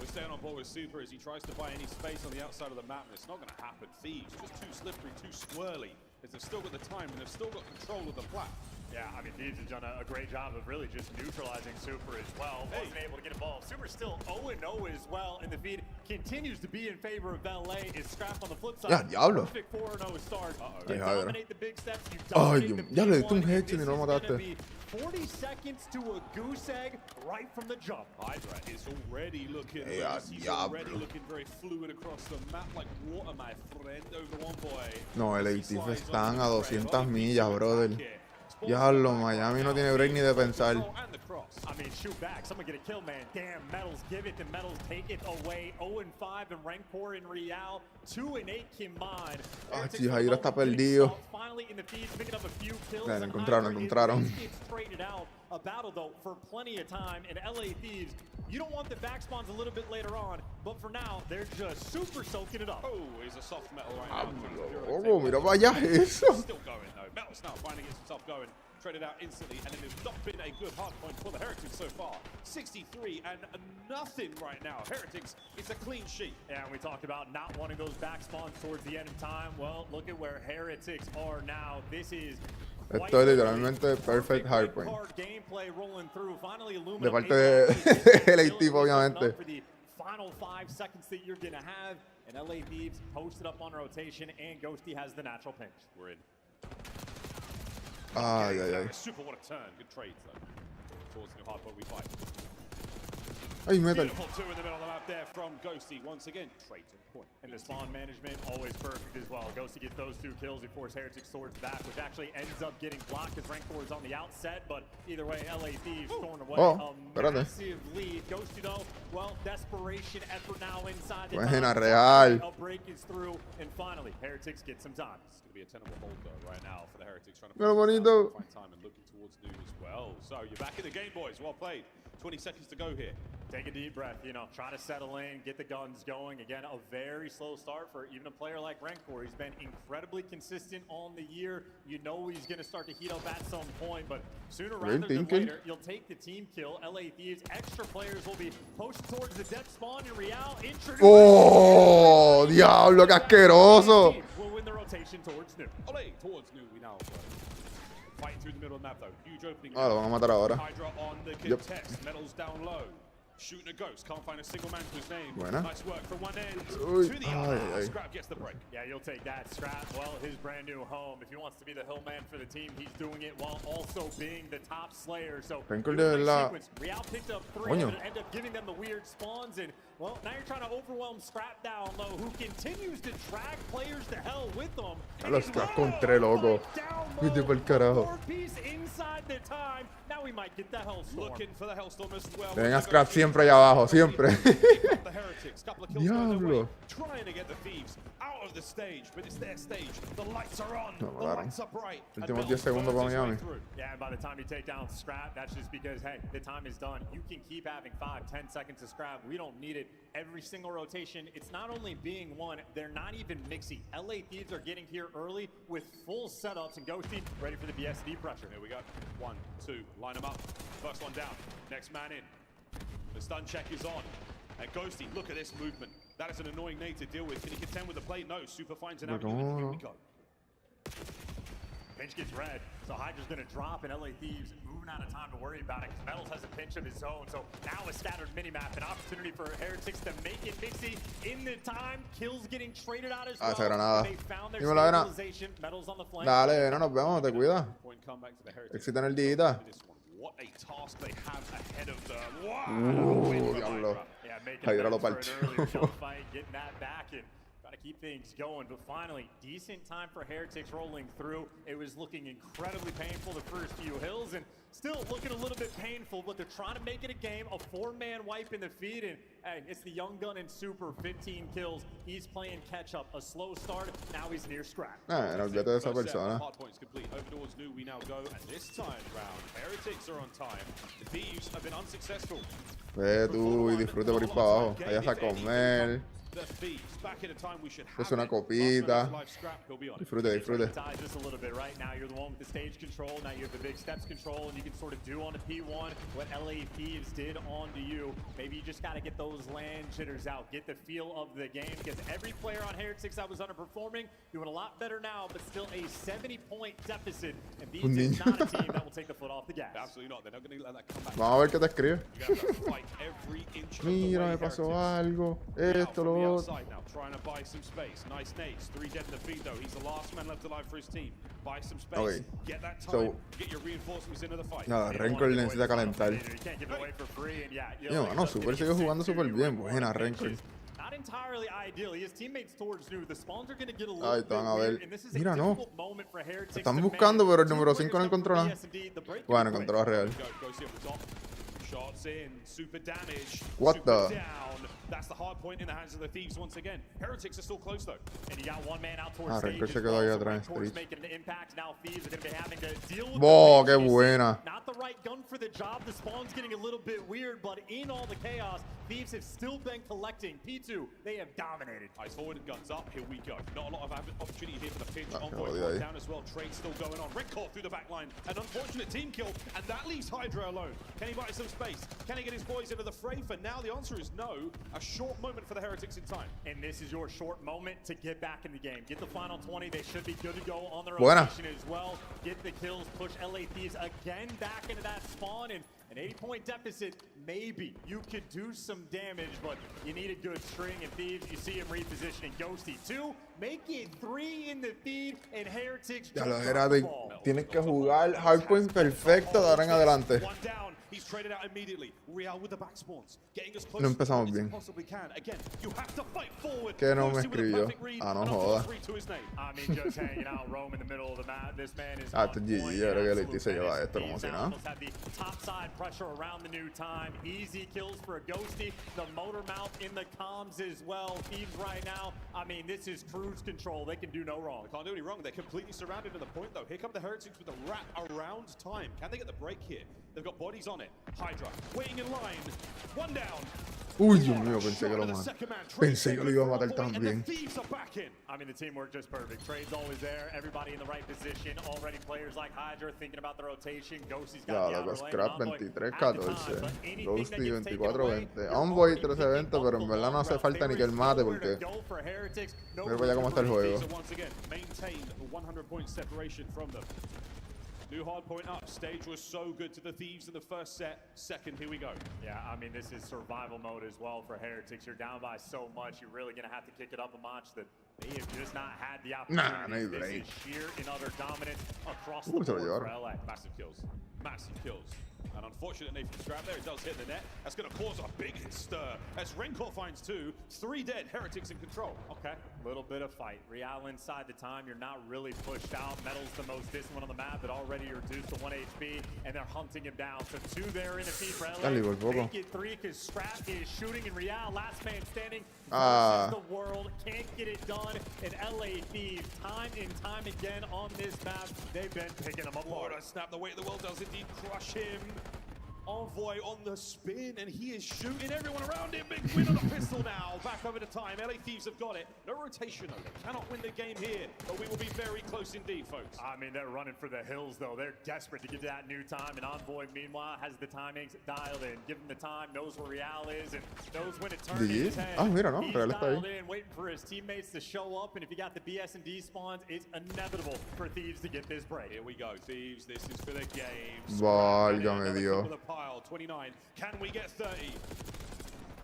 We're staying on board with Super as he tries to buy any space on the outside of the map, and it's not going to happen. Thieves just too slippery, too squirrely, as they've still got the time and they've still got control of the plat. Yeah, I mean, Thieves has done a great job of really just neutralizing Super as well. Wasn't able to get involved. Super's still 0-0 as well, and the feed continues to be in favor of LA. Is Scrap on the flip side. Ya, diablo. Perfect 4-0 start. Ay, Dominate the big steps. You Ay, dominate ya the le big diste un one, and headshot y this no lo is gonna mataste. be 40 seconds to a goose egg right from the jump. Hydra is already looking He's already looking very fluid across the map like water, my friend, over one boy. No, LA Thieves están a 200 millas, brother. Diablo, Miami no tiene break ni de pensar. I mean, shoot back. Someone get a kill, man. Damn, Metals give it, the Metals take it away. 0-5 in Rancor in Real. 2-8 Kimon. Ah, sí, Hydra está perdido. Finally in the feed, picking up a few kills. Lo encontraron. It's traded out. A battle, though, for plenty of time. And LA Thieves, you don't want the back spawns a little bit later on. But for now, they're just super soaking it up. Oh, he's a soft metal right now. Oh, mira para allá eso. Still going, though. Metal's now finding himself going. Traded out instantly, and it has not been a good hard point for the Heretics so far. 63 and nothing right now. Heretics, it's a clean sheet. Yeah, and we talked about not wanting those back spawns towards the end of time. Well, look at where Heretics are now. This is Esto es literalmente perfect hardpoint. De parte de LA obviamente. Final 5 seconds that you're going to have, and LA Thieves posted up on rotation, and Ghosty has the natural pinch. We're in. Ay, ay, ay. Super, what a turn. Good trades, though. Towards the hard point we fight. Ay, metal. Beautiful two in the middle of the map there from Ghosty. Once again, trade to the point. And the spawn management, always perfect as well. Ghosty gets those 2 kills before his Heretics towards back, which actually ends up getting blocked as Rancor is on the outset, but either way, LA Thieves torn away a massive lead. Ghosty though, well, desperation effort now inside the Buena, real. A break is through, and finally, Heretics get some time. It's going to be a tenable hold though right now for the Heretics trying to find time and looking towards noon as well. So you're back in the game, boys. Well played. 20 seconds to go here. Take a deep breath, you know, try to settle in, get the guns going. Again, a very slow start for even a player like Rancor. He's been incredibly consistent on the year. You know he's going to start to heat up at some point, but sooner rather than later, you'll take the team kill. LA Thieves, extra players will be posted towards the depth spawn in Real. ¡Oh, diablo, qué asqueroso! We'll win the rotation towards New. Olé, towards New, we now fighting through the middle of the map though. Huge opening. Ah, lo van a matar ahora. Hydra on the contest. Metals down low. Shooting a ghost. Can't find a single man to his name. Buena. Nice work from one end Uy, to the ay, other. ay. Scrap gets the break. Yeah, you'll take that, Scrap. Well, his brand new home. If he wants to be the hill man for the team, he's doing it while also being the top slayer. So, Rancor de verdad. Real picked up 3 Coño. and end up giving them the weird spawns. And, well, now you're trying to overwhelm Scrap down low, who continues to drag players to hell with them. A los que encontré, loco. Vete por el carajo. 4-piece inside the time. Now we might get the Hellstorm. Looking for the Hellstorm as well. Ven a Scrap siempre allá abajo, siempre. The Heretics, couple of kills Diablo. trying to get the Thieves out of the stage, but it's their stage. The lights are on. No, the lights are bright. Últimos 10 segundos para Miami. Yeah, and by the time you take down Scrap, that's just because, hey, the time is done. You can keep having 5-10 seconds to Scrap. We don't need it every single rotation. It's not only being won, they're not even mixing. LA Thieves are getting here early with full setups, and Ghosty ready for the BSD pressure. Here we go. 1, 2, line them up. First one down. Next man in. The stun check is on. And Ghosty, look at this movement. That is an annoying nade to deal with. Can he contend with the play? No. Super finds an avenue. Here we go. Pinch gets red, so Hydra's gonna drop, and LA Thieves moving out of time to worry about it, because Metals has a pinch of his own. So now a scattered minimap, an opportunity for Heretics to make it mixy in the time. Kills getting traded out as well. Esa granada. They found their Dímelo, Vena. stabilization. Metals on the flank. Dale, no nos vemos, te cuida. Point comeback to the Heretics. Éxito en el día. What a task they have ahead of them. Wow. Diablo. Yeah, making Hydra lo amends for an partió. early jump fight, getting that back, and trying to keep things going. But finally, decent time for Heretics rolling through. It was looking incredibly painful the first few hills, and still looking a little bit painful, but they're trying to make it a game. A 4-man wipe in the feed, and hey, it's the young gun and Super, 15 kills. He's playing catch up. A slow start, now he's near Scrap. Ah, no olvídate de esa persona. Hard points complete. Over towards New we now go, and this time round, Heretics are on time. The Thieves have been unsuccessful. Ve tú y disfrute por ir para abajo. Vayas a comer. Es una copita. Disfrute, disfrute. Just a little bit right now. You're the one with the stage control. Now you have the big steps control, and you can sort of do on the P1 what LA Thieves did onto you. Maybe you just got to get those land jitters out, get the feel of the game, because every player on Heretics that was underperforming doing a lot better now, but still a 70-point deficit. And Thieves is not a team that will take the foot off the gas. Absolutely not. They're not going to let that come back. Vamos a ver qué te escribe. Mira, me pasó algo. Esto, lo otro. Now trying to buy some space. Nice nades. 3 dead in the feed though. He's the last man left alive for his team. Buy some space. Okay. Get that time. So, get your reinforcements into the fight. nada, Rancor necesita calentar. No, Super sigue jugando súper bien. Buena, Rancor. Not entirely ideal. His teammates towards New. The spawns are going to get a little Ay, te van a ver. bit weird, and this is Mira, a no. difficult moment for Heretics. Están buscando, pero el número 5 no encontró nada. Bueno, encontró a Real. Shots in, super damage. What super the? down. That's the hard point in the hands of the Thieves once again. Heretics are still close though. And you got one man out towards Rancor stage se as quedó well, ahí so atrás en Rancor's Street. making an impact. Now Thieves are going to be having to deal with ¡Oh, the qué big buena! Not the right gun for the job. The spawn's getting a little bit weird, but in all the chaos, Thieves have still been collecting. P2, they have dominated. Eyes forward and guns up. Here we go. Not a lot of opportunity here for the pinch. Ah, Envoy jodido ahí. down as well. Trade still going on. Red Court through the back line. An unfortunate team kill, and that leaves Hydra alone. Can he buy some space? space. Can he get his boys into the fray? For now, the answer is no. A short moment for the Heretics in time. And this is your short moment to get back in the game. Get the final 20. They should be good to go on their Buena. rotation as well. Get the kills, push LA Thieves again back into that spawn, and an 80-point deficit. Maybe you could do some damage, but you need a good string. And Thieves, you see him repositioning. Ghosty 2, make it 3 in the feed, and Heretics. Ya lo era de. Tienes que jugar hardpoint perfecto de ahora en adelante. One down. He's traded out immediately. Real with the back spawns. Getting as close No empezamos as bien. possibly can. Again, you have to fight forward. Que no me Ghosty with a escribió. perfect read, Ah, no and a joda. 4-3 to his name. I mean, just hanging out, roam in the middle of the map. This man is. Ah, esto es GG. Yo creo que Leti se lleva esto como si nada. Have the top side pressure around the new time. Easy kills for a Ghosty. The motor mouth in the comms as well. Thieves right now. I mean, this is cruise control. They can do no wrong. They can't do any wrong. They're completely surrounded to the point, though. Here come the Heretics with a wrap around time. Can they get the break here? They've got bodies on it. Hydra waiting in line. One down. Uy, Dios mío, pensé que lo maté. Pensé que lo iba a matar también. I mean, the teamwork just perfect. Trade's always there. Everybody in the right position. Already players like Hydra thinking about the rotation. Ghosty's got Ya, the loco, outer lane. Scrap Envoy 23-14. Ghosty 24-20. Envoy 13-20, pero en verdad no hace falta ni que él mate porque. Mira para allá cómo está el juego. New hard point up. Stage was so good to the Thieves in the first set. Second, here we go. Yeah, I mean, this is survival mode as well for Heretics. You're down by so much, you're really going to have to kick it up a notch that they have just not had the opportunity. Nah, no hay this break. is sheer and utter dominance across the board for LA. Massive kills. Massive kills. And unfortunately for Scrap there, it does hit the net. That's going to cause a big stir. As Rencor finds 2, 3 dead, Heretics in control. Okay, little bit of fight. Real inside the time, you're not really pushed out. Metal's the most distant one on the map, but already you're reduced to 1 HP, and they're hunting him down. So 2 there in the feed for LA. Make it 3 because Scrap is shooting, and Real, last man standing, versus the world. Can't get it done, and LA Thieves, time and time again on this map, they've been picking them apart. What a snap, the weight of the world does indeed crush him. Envoy on the spin, and he is shooting everyone around him. Big win on a pistol now. Back over to time. LA Thieves have got it. No rotation, though. They cannot win the game here, but we will be very close indeed, folks. I mean, they're running for the hills, though. They're desperate to get to that new time, and Envoy, meanwhile, has the timing dialed in. Give him the time, knows where Real is, and knows when to turn his head. Ah, mira, no, He's Real está dialed ahí. in, waiting for his teammates to show up, and if you got the BS and D spawns, it's inevitable for Thieves to get this break. Here we go, Thieves. This is for the game. Válgame Dios. 29. Can we get 30?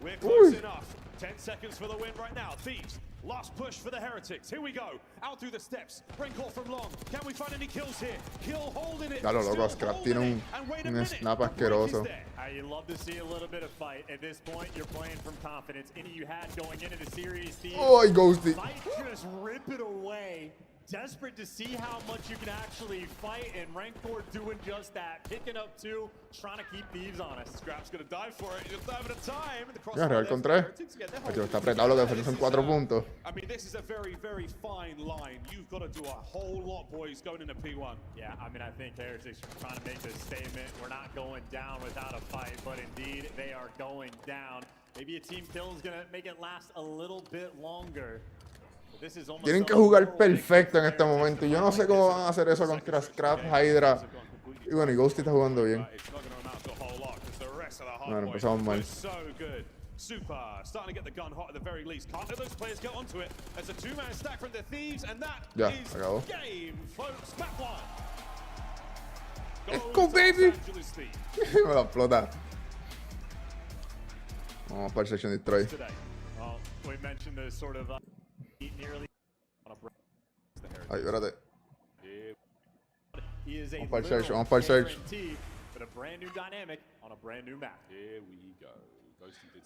We're close enough. 10 seconds for the win right now. Thieves, last push for the Heretics. Here we go. Out through the steps. Rencor from long. Can we find any kills here? Kill holding it. Ya lo loco, Scrap tiene un snap asqueroso. You love to see a little bit of fight. At this point, you're playing from confidence. Any you had going into the series, Thieves. Oh, Ghosty. Might just rip it away. Desperate to see how much you can actually fight, and Rancor doing just that. Picking up 2, trying to keep Thieves honest. Scrap's gonna die for it. He'll dive at a time. Ya, Real con 3. Pero está apretado, lo que defensa son 4 puntos. I mean, this is a very, very fine line. You've got to do a whole lot, boys, going into P1. Yeah, I mean, I think Heretics are trying to make this statement. We're not going down without a fight, but indeed, they are going down. Maybe a team kill is gonna make it last a little bit longer. Tienen que jugar perfecto en este momento. Yo no sé cómo van a hacer eso contra Scrap, Hydra. Y bueno, y Ghosty está jugando bien. Bueno, empezamos mal. Super, starting to get the gun hot at the very least. Can't let those players get onto it. There's a 2-man stack from the Thieves, and that is game, folks. Map 1. Let's go, baby. Me la explota. Vamos para el Section Destroy. We mentioned the sort of Ay, espérate. Vamos para el Search, vamos para el Search.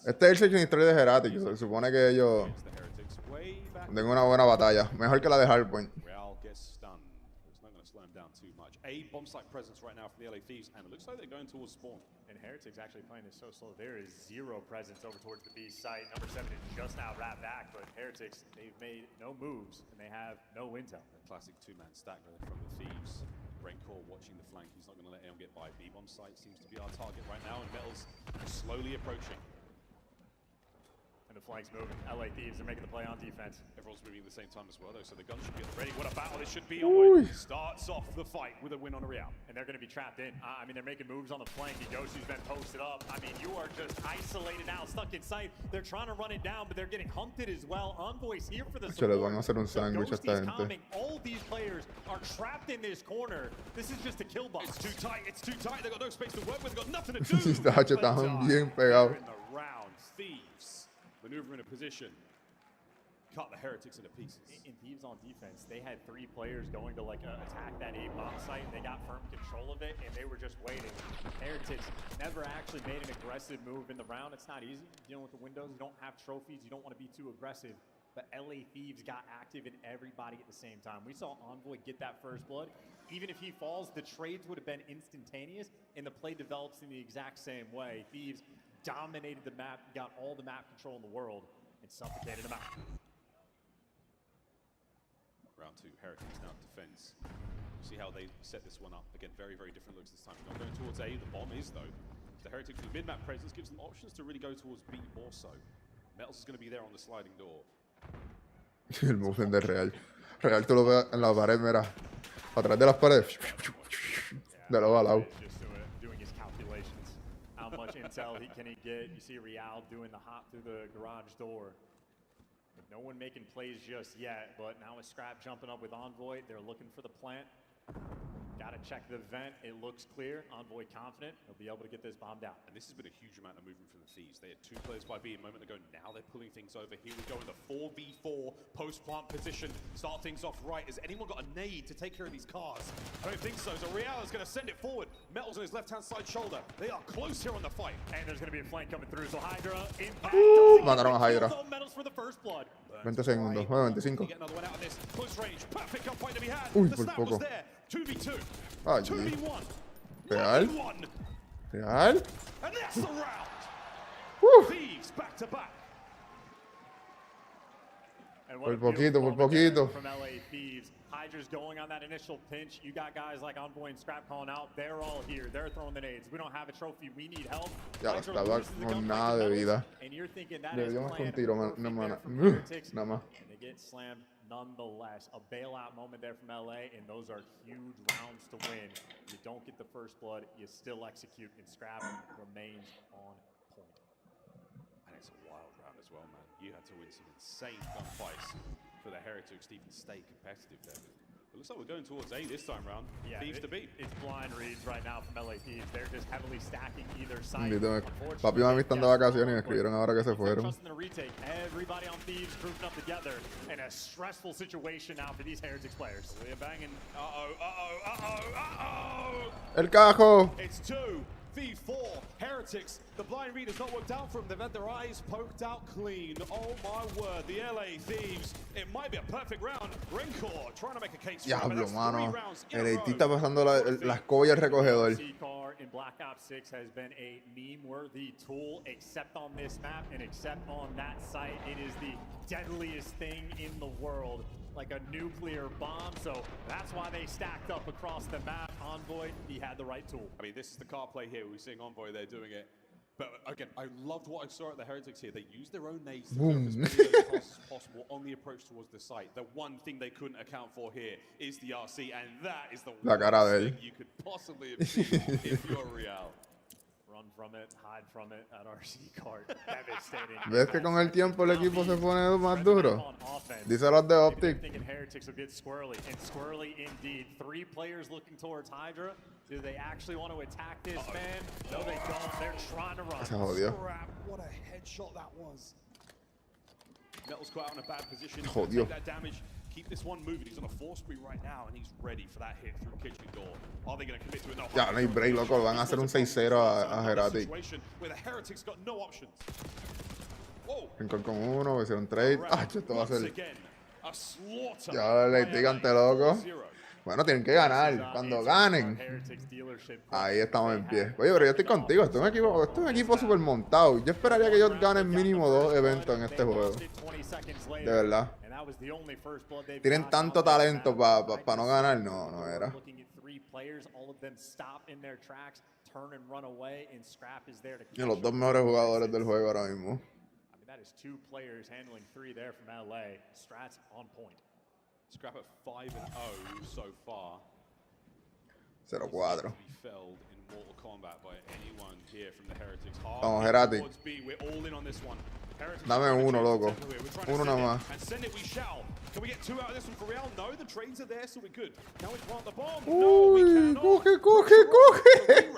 Este es el Search Destroy de Heretics. Se supone que ellos den una buena batalla. Mejor que la de Hardpoint. A bomb-site presence right now from the LA Thieves, and it looks like they're going towards spawn. And Heretics actually playing this so slow. There is 0 presence over towards the B site. Number 7 is just now wrapped back, but Heretics, they've made no moves, and they have no intel. A classic 2-man stack there from the Thieves. Rencor watching the flank. He's not going to let him get by. B-bomb site seems to be our target right now, and Metal's slowly approaching. And the flank's moving. LA Thieves are making the play on defense. Everyone's moving at the same time as well, though, so the guns should be ready. What a battle this should be. On starts off the fight with a win on a Real. And they're going to be trapped in. I mean, they're making moves on the flank. vJoshh's been posted up. I mean, you are just isolated now, stuck in sight. They're trying to run it down, but they're getting hunted as well. Envoy's here for the support. Van a hacer un sándwich a esta gente. All these players are trapped in this corner. This is just a kill box. It's too tight. It's too tight. They've got no space to work with. They've got nothing to do. Estaban bien pegados. In the round, Thieves maneuver in a position. Cut the Heretics into pieces. In Thieves on defense, they had 3 players going to attack that A bomb site. They got firm control of it, and they were just waiting. Heretics never actually made an aggressive move in the round. It's not easy dealing with the windows. You don't have trophies. You don't want to be too aggressive. But LA Thieves got active in everybody at the same time. We saw Envoy get that first blood. Even if he falls, the trades would have been instantaneous, and the play develops in the exact same way. Thieves dominated the map, got all the map control in the world, and suffocated them out. Round 2, Heretics now defense. See how they set this one up. Again, very, very different looks this time. Not going towards A, the bomb is though. The Heretics with mid-map presence gives them options to really go towards B more so. Metals is going to be there on the sliding door. El movement de Real. Real tú lo ves en la pared, mira. Atrás de las paredes. De lo balao. Doing his calculations. How much intel can he get? You see Real doing the hop through the garage door. No one making plays just yet, but now with Scrap jumping up with Envoy, they're looking for the plant. Got to check the vent. It looks clear. Envoy confident. He'll be able to get this bomb down. And this has been a huge amount of movement from the Thieves. They had 2 players by B a moment ago. Now they're pulling things over. Here we go in the 4v4 post-plant position. Start things off right. Has anyone got a nade to take care of these cars? I don't think so. So Real is going to send it forward. Metals on his left-hand side shoulder. They are close here on the fight. And there's going to be a flank coming through. So Hydra, impact. Mataron a Hydra. Metals for the first blood. 20 segundos. Bueno, 25. Uy, por poco. Ay, Real. Real. Por poquito, por poquito. From LA Thieves. Hydra's going on that initial pinch. You got guys like Envoy and Scrap calling out. They're all here. They're throwing the nades. We don't have a trophy. We need help. Ya estaba con nada de vida. Le dio más con tiro, nada más. And they get slammed nonetheless. A bailout moment there from LA, and those are huge rounds to win. You don't get the first blood, you still execute, and Scrap remains on point. And it's a wild round as well, man. You had to win some insane gunfights for the Heretics to even stay competitive there. It looks like we're going towards A this time round. Yeah, Thieves to beat. It's blind reads right now from LA Thieves. They're just heavily stacking either side. Papi y mami están de vacaciones y escribieron ahora que se fueron. Everybody on Thieves grouping up together in a stressful situation now for these Heretics players. We're banging. Uh-oh. El cajo. It's 2v4 Heretics. The blind read has not worked out for them. They've had their eyes poked out clean. Oh my word, the LA Thieves. It might be a perfect round. Rancor trying to make a case. Diablo, mano. El AT está pasando la escoba y el recogedor. In Black Ops 6 has been a meme-worthy tool, except on this map and except on that site. It is the deadliest thing in the world, like a nuclear bomb. So that's why they stacked up across the map. Envoy, he had the right tool. I mean, this is the car play here. We're seeing Envoy, they're doing it. But again, I loved what I saw at the Heretics here. They used their own nades to build as many of those cars as possible on the approach towards the site. The one thing they couldn't account for here is the RC, and that is the worst thing you could possibly have seen if you're Real. Run from it, hide from it, that RC card, devastating. ¿Ves que con el tiempo el equipo se pone más duro? Dice los de Optic. Thinking Heretics will get squirrely, and squirrely indeed. 3 players looking towards Hydra. Do they actually want to attack this man? No, they don't. They're trying to run. Se jodió. What a headshot that was. Metals caught out in a bad position. Jodió. Take that damage. Keep this one moving. He's on a 4-spree right now, and he's ready for that hit through kitchen door. Are they going to commit to it? No. Ya, no hay break, loco. Van a hacer un 6-0 a Heretics. Where the Heretics got no options. Rincón con uno, hicieron trade. Ah, esto va a ser. Ya le gigante, loco. Bueno, tienen que ganar. Cuando ganen, ahí estamos en pie. Oye, pero yo estoy contigo. Esto es un equipo súper montado. Yo esperaría que ellos ganen mínimo 2 eventos en este juego. De verdad. Tienen tanto talento para no ganar. No era. Y los 2 mejores jugadores del juego ahora mismo. That is 2 players handling 3 there from LA. Strats on point. Scrap at 5-0 so far. 0-4. Felled in Mortal Kombat by anyone here from the Heretics. Vamos, Heretic. We're all in on this one. Dame uno, loco. Uno nada más. And send it we shall. Can we get 2 out of this one for Real? No, the trades are there, so we're good. Can we plant the bomb? Uy, coge, coge, coge.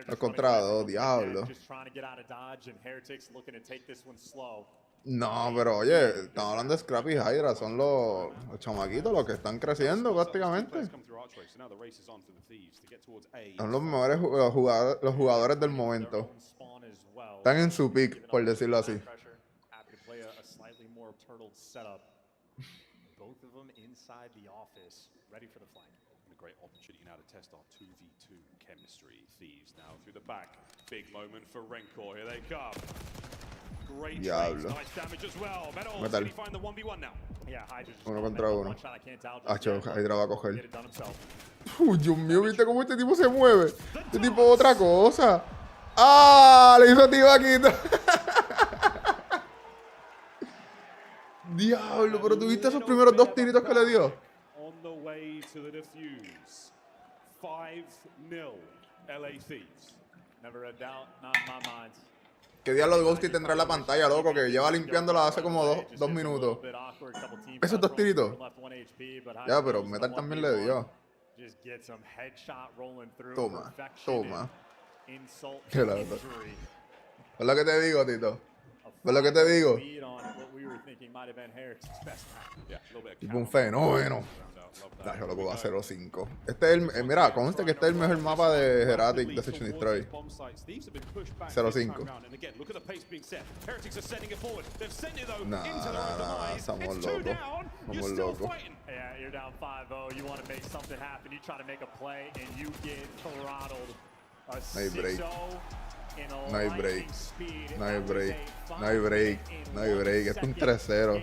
Los contra 2, diablo. Just trying to get out of dodge, and Heretics looking to take this one slow. No, pero oye, estamos hablando de Scrappy y Hydra, son los chamaquitos los que están creciendo prácticamente. Son los mejores los jugadores del momento. Están en su peak, por decirlo así. Great opportunity now to test our 2v2 chemistry. Thieves now through the back. Big moment for Rencor. Here they come. Great trades. Nice damage as well. Metals, can he find the 1v1 now? Yeah, uno contra uno. Hydra va a coger. Uy, Dios mío, ¿viste cómo este tipo se mueve? Este tipo es otra cosa. ¡Ah! Le hizo Tibaquito. Diablo, pero ¿tuviste esos primeros 2 tiritos que le dio? On the way to the defuse. 5-0 LA Thieves. Never a doubt, not in my mind. ¿Qué diablo Ghosty tendrá en la pantalla, loco? Que lleva limpiándola hace como 2 minutos. Esos 2 tiritos. Ya, pero Metal también le dio. Toma, toma. Qué la verdad. ¿Es lo que te digo, Tito? ¿Es lo que te digo? Tipo un fenómeno. Yo loco va a 0-5. Este es el, mira, conste que este es el mejor mapa de Heretic de Search and Destroy. 0-5. Nah, estamos locos. Estamos locos. Yeah, you're down 5-0. You want to make something happen. You try to make a play and you get throttled. No hay break. No hay break. No hay break. No hay break. No hay break. Esto es un 3-0.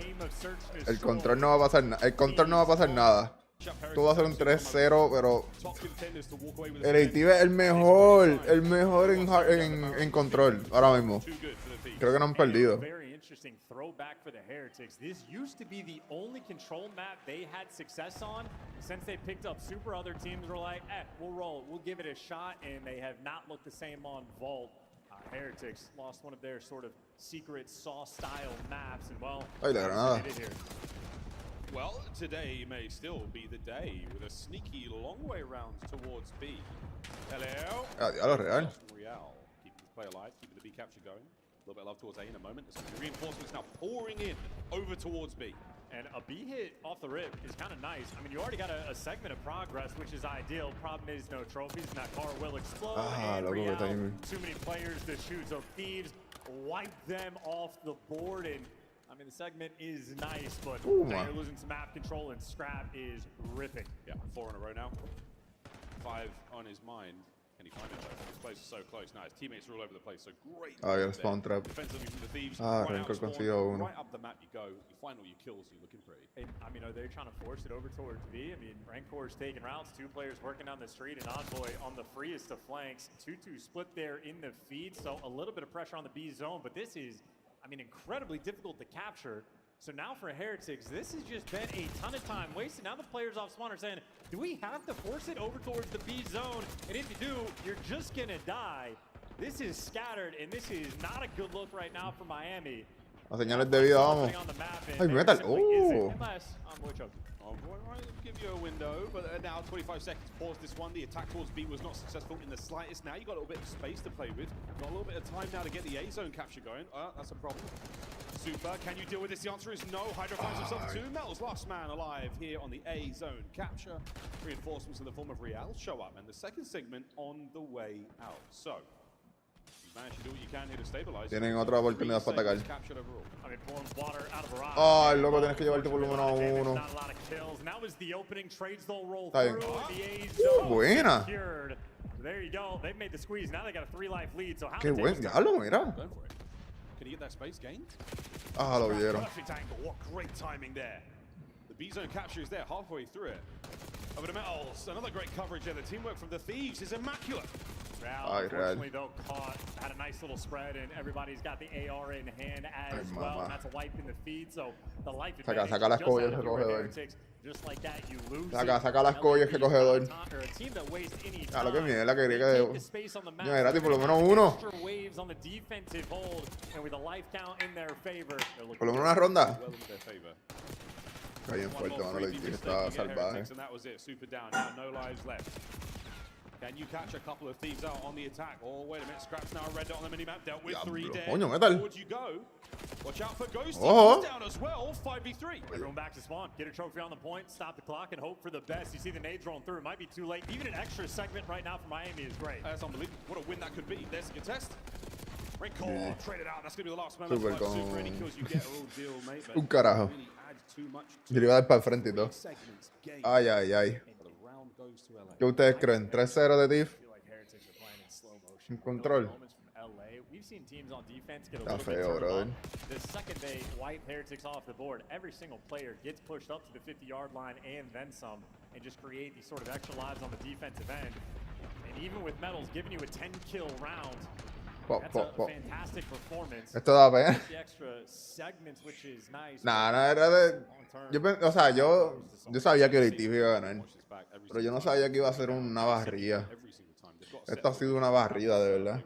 El control no va a pasar nada. El control no va a pasar nada. Esto va a ser un 3-0, pero el Active es el mejor en control ahora mismo. Creo que no han perdido. Interesting throwback for the Heretics. This used to be the only control map they had success on. Since they picked up Super, other teams were like, we'll roll it, we'll give it a shot, and they have not looked the same on Vault. Heretics lost one of their sort of secret Saw-style maps, and well, well, today may still be the day with a sneaky long way round towards B. Hello. Real. Keeping the play alive, keeping the B capture going. A little bit of love towards A in a moment. There's some reinforcements now pouring in over towards B. And a B hit off the rip is kind of nice. I mean, you already got a segment of progress, which is ideal. Problem is no trophies, and that car will explode. Too many players to shoot. So Thieves wipe them off the board. And I mean, the segment is nice, but they're losing some map control, and Scrap is ripping. Yeah, 4 in a row now. 5 on his mind. Can he find it though? This place is so close now. His teammates are all over the place, so great. El spawn trap. Defensively from the Thieves. Rencor consiguió uno. Right up the map you go. You find all your kills, you're looking pretty. And, I mean, are they trying to force it over towards B? I mean, Rancor's taking routes. 2 players working down the street, and Envoy on the freest of flanks. 2-2 split there in the feed, so a little bit of pressure on the B zone, but this is, I mean, incredibly difficult to capture. So now for Heretics, this has just been a ton of time wasted. Now the players off spawn are saying, do we have to force it over towards the B zone? And if you do, you're just gonna die. This is scattered, and this is not a good look right now for Miami. Las señales de vida, vamos. Ay, Metal. Oh. I'll give you a window, but now 25 seconds. Pause this one. The attack towards B was not successful in the slightest. Now you've got a little bit of space to play with. Got a little bit of time now to get the A zone capture going. That's a problem. Super. Can you deal with this? The answer is no. Hydra finds himself 2. Metal's last man alive here on the A zone capture. Reinforcements in the form of Real show up, and the second segment on the way out. So, tienen otra oportunidad para atacar. Ay, loco, tienes que llevarte por lo menos a 1. Está bien. Buena. Qué buen diablo, mira. Ah, lo vieron. The B zone capture is there halfway through it. Over to Metals, another great coverage there. The teamwork from the Thieves is immaculate. Ay, Unfortunately, real. though, caught, had a nice little spread, and everybody's got the AR in hand as well. And that's a wipe in the feed, so the life advantage Saca las just collas out que of cogedor. Heretics. Just like that, you lose Saca las collas que cogedor. A lo que mierda que quería que... Mira, gratis por lo menos uno. Por lo menos una ronda. Está bien fuerte, mano, la que está salvaje. Can you catch a couple of thieves out on the attack? Oh, wait a minute. Scraps now red dot on the minimap. Dealt with 3 dead. Coño, ¿qué tal? Forward you go. Watch out for Ghosty. Ojo. He's down as well. 5v3. Everyone back to spawn. Get a trophy on the point. Stop the clock and hope for the best. You see the nades rolling through. It might be too late. Even an extra segment right now for Miami is great. That's unbelievable. What a win that could be. There's a contest. Red call. Traded out. That's going to be the last man. Super Super con... any kills you get are all deal, mate. But Un carajo. really adds too much to Y le iba a dar para el frente y todo. Ay, ay, ay. ¿Qué ustedes creen? ¿3-0 de Tiff? Sin control. Está feo, brother. The second they wipe Heretics off the board, every single player gets pushed up to the 50-yard line and then some, and just create these sort of extra lives on the defensive end. And even with medals giving you a 10-kill round, that's a fantastic performance. Esto da pena. The extra segments, which is nice. Nah, era de... O sea, yo sabía que el Tiff iba a ganar. Pero yo no sabía que iba a ser una barrida. Esto ha sido una barrida, de verdad.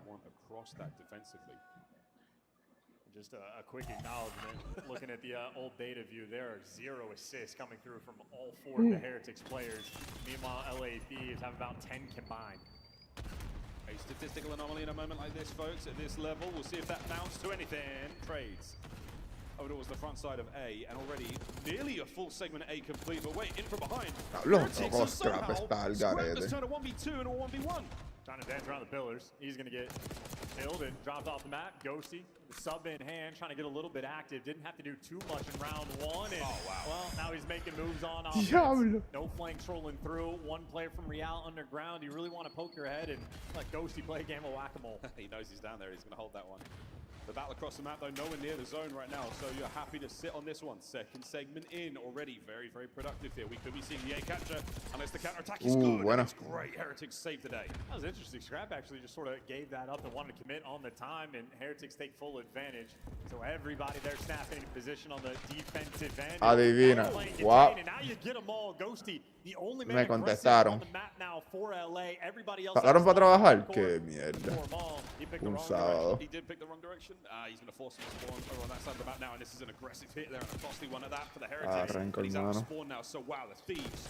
Just a quick acknowledgement. Looking at the old data view, there are 0 assists coming through from all 4 of the Heretics players. Meanwhile, LABs have about 10 combined. A statistical anomaly in a moment like this, folks. At this level, we'll see if that amounts to anything. Trades. Over towards the front side of A, and already nearly a full segment A complete. But wait, in from behind. Loco, Scrap está al garete. Turn a 1v2 and a 1v1. Trying to dance around the pillars. He's going to get killed and dropped off the map. Ghosty, the sub in hand, trying to get a little bit active. Didn't have to do too much in round 1. And, well, now he's making moves on offense. No flanks rolling through. One player from Real underground. You really want to poke your head and let Ghosty play a game of whack-a-mole. He knows he's down there. He's going to hold that one. The battle across the map, though, nowhere near the zone right now, so you're happy to sit on this one. Second segment in, already very, very productive here. We could be seeing the A capture, unless the counter-attack is good. Bueno. It's great. Heretics saved the day. That was interesting. Scrap actually just sort of gave that up and wanted to commit on the time, and Heretics take full advantage. So everybody there snapping in position on the defensive end. Adivina. Wow. And now you get them all. Ghosty, the only man Me contestaron. on the map now for LA. Everybody else ¿Pararon para trabajar? Qué mierda. Un sábado. He did pick the wrong direction. He's going to force him to spawn over on that side of the map now, and this is an aggressive hit there and a costly one at that for the Heretics. And he's out of spawn now, so wow, the Thieves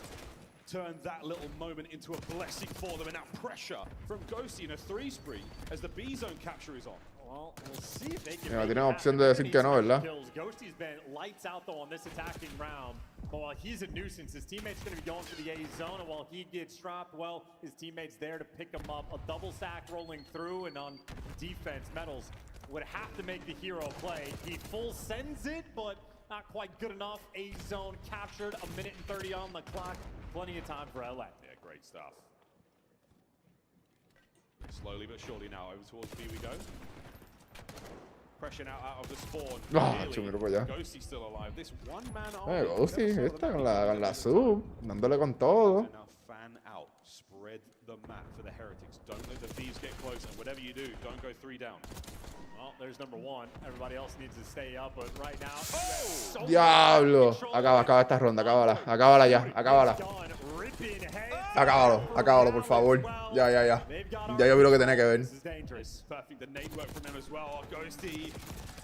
turned that little moment into a blessing for them, and now pressure from Ghosty in a 3 spree as the B zone capture is on. Well, we'll see if they can Tienen opción de decir que no, ¿verdad? Ghosty's been lights out though on this attacking round. But while he's a nuisance, his teammate's going to be going for the A zone, and while he gets dropped, well, his teammate's there to pick him up. A double stack rolling through, and on defense, Metals would have to make the hero play. He full sends it, but not quite good enough. A zone captured, 1 minute and 30 on the clock. Plenty of time for LA. Yeah, great stuff. Slowly but surely now over towards B we go. Pressure now out of the spawn. Chumiro por allá. Ghosty still alive. This one man army. Ghosty, esta con la sub, dándole con todo. Now fan out. Spread the map for the Heretics. Don't let the Thieves get close, and whatever you do, don't go 3 down. Well, there's number 1. Everybody else needs to stay up, but right now... Oh! Diablo. Acaba esta ronda, acábala ya, acábala. Acábalo, por favor. Ya yo vi lo que tenía que ver. Perfect, the nade work from him as well. Ghosty,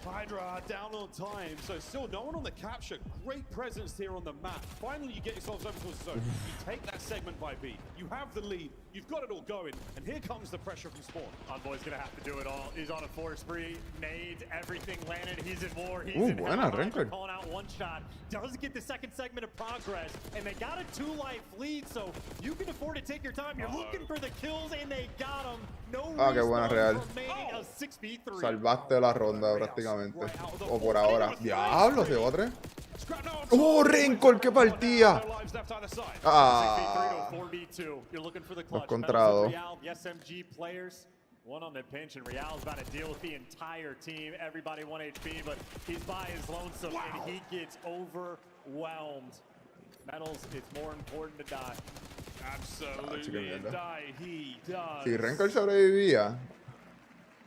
Hydra down on time, so still no one on the capture. Great presence here on the map. Finally, you get yourselves over towards the zone. You take that segment by B. You have the lead. You've got it all going, and here comes the pressure from spawn. Envoy's gonna have to do it all. He's on a 4 spree, nades, everything landed. He's in war. He's in buena, Rencor. Calling out one shot. Does get the second segment of progress, and they got a 2-life lead, so you can afford to take your time. You're looking for the kills, and they got them. No qué buena real. remaining. 6v3. Salvaste la ronda prácticamente. O por ahora. Diablo, se llevó 3. Rencor, qué partida. Los contra 2. SMG players. One on the pinch, and Real's about to deal with the entire team. Everybody 1 HP, but he's by his lonesome, and he gets overwhelmed. Metals, it's more important to die. Absolutely, and die he does. Si Rencor sobrevivía,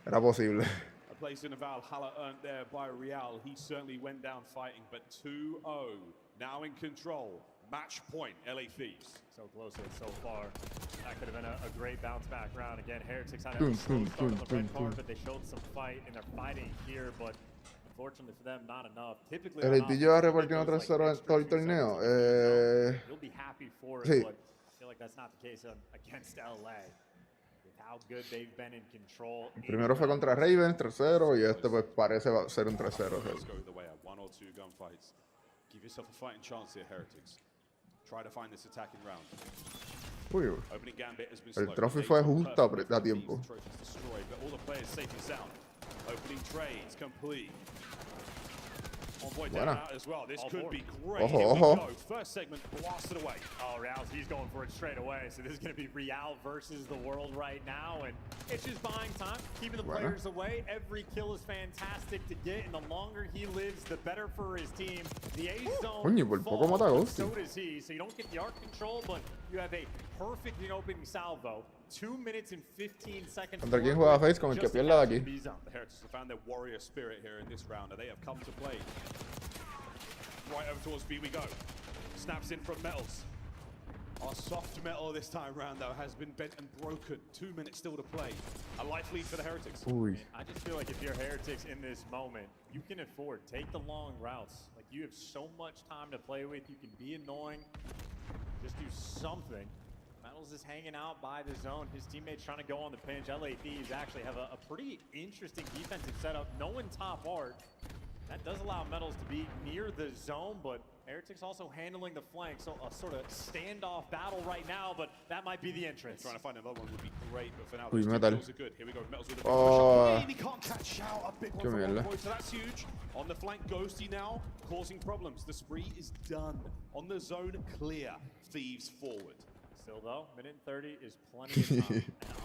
era posible. A place in the Valhalla earned there by Real. He certainly went down fighting, but 2-0 now in control. Match point, LA Thieves. So close to it so far. That could have been a great bounce back round. Again, Heretics had a slow start on the red card, but they showed some fight and they're fighting here, but unfortunately for them, not enough. Typically, ¿El Haití lleva repartiendo 3-0 en todo el torneo? You'll be happy for it, Sí. but I feel like that's not the case against LA. With how good they've been in control. El primero fue contra Ravens, 3-0, y este pues parece va a ser un 3-0. Let's go the way of 1 or 2 gunfights. Give yourself a fighting chance here, Heretics. Try to find this attacking round. Uy, Opening gambit has been el slow. trophy fue justo a tiempo. Trophies destroyed, but all the players safe and sound. Opening trades complete. Envoy down out as well. This could be great. Ojo, Here we ojo. go. First segment blasted away. Oh, Real, he's going for it straight away. So this is going to be Real versus the world right now. And it's just buying time, keeping the players away. Every kill is fantastic to get. And the longer he lives, the better for his team. The A zone Coño, por poco mata a falls, Ghosty. so does he. So you don't get the arc control, but you have a perfect opening salvo. 2 minutes and 15 seconds. ¿Contra quién juega Face? Con el que pierda de aquí. The Heretics have found their warrior spirit here in this round, and they have come to play. Right over towards B we go. Snaps in from Metals. Our soft metal this time round, though, has been bent and broken. 2 minutes still to play. A life lead for the Heretics. Uy. I just feel like if you're Heretics in this moment, you can afford. Take the long routes. Like, you have so much time to play with. You can be annoying. Just do something. Metals is hanging out by the zone. His teammates trying to go on the pinch. LA Thieves actually have a pretty interesting defensive setup. No one top art. That does allow Metals to be near the zone, but Heretics also handling the flank. So a sort of standoff battle right now, but that might be the entrance. Trying to find another one would be great, but for now, Uy, those Metal. kills are good. Here we go, Metals with a big Oh. push. He can't catch out. A big one Qué from mierda. Envoy, so that's huge. On the flank, Ghosty now, causing problems. The spree is done. On the zone, clear. Thieves forward. Still though, minute and 30 is plenty of time. An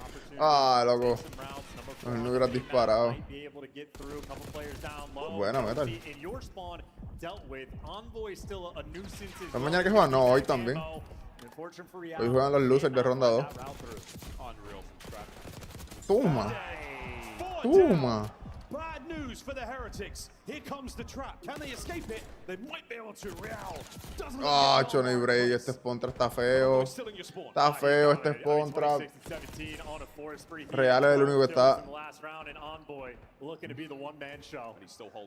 opportunity Ah, to loco. take some routes. Number No, 4 no hubieras disparado. might be able to get through. A couple players down low. Buena, Metal. In your spawn dealt with. Envoy is still a nuisance. ¿La mañana que juegan? No, hoy también. Unfortunate for Real. Hoy juegan los losers de ronda 2. Unreal from Scrap. Toma. Four Toma. down. Bad news for the Heretics. Here comes the trap. Can they escape it? They might be able to. Real doesn't look Ah, good. Johnny Bray, este spawn trap está feo. Still in your spawn. Está feo este spawn trap. Real es el único que está.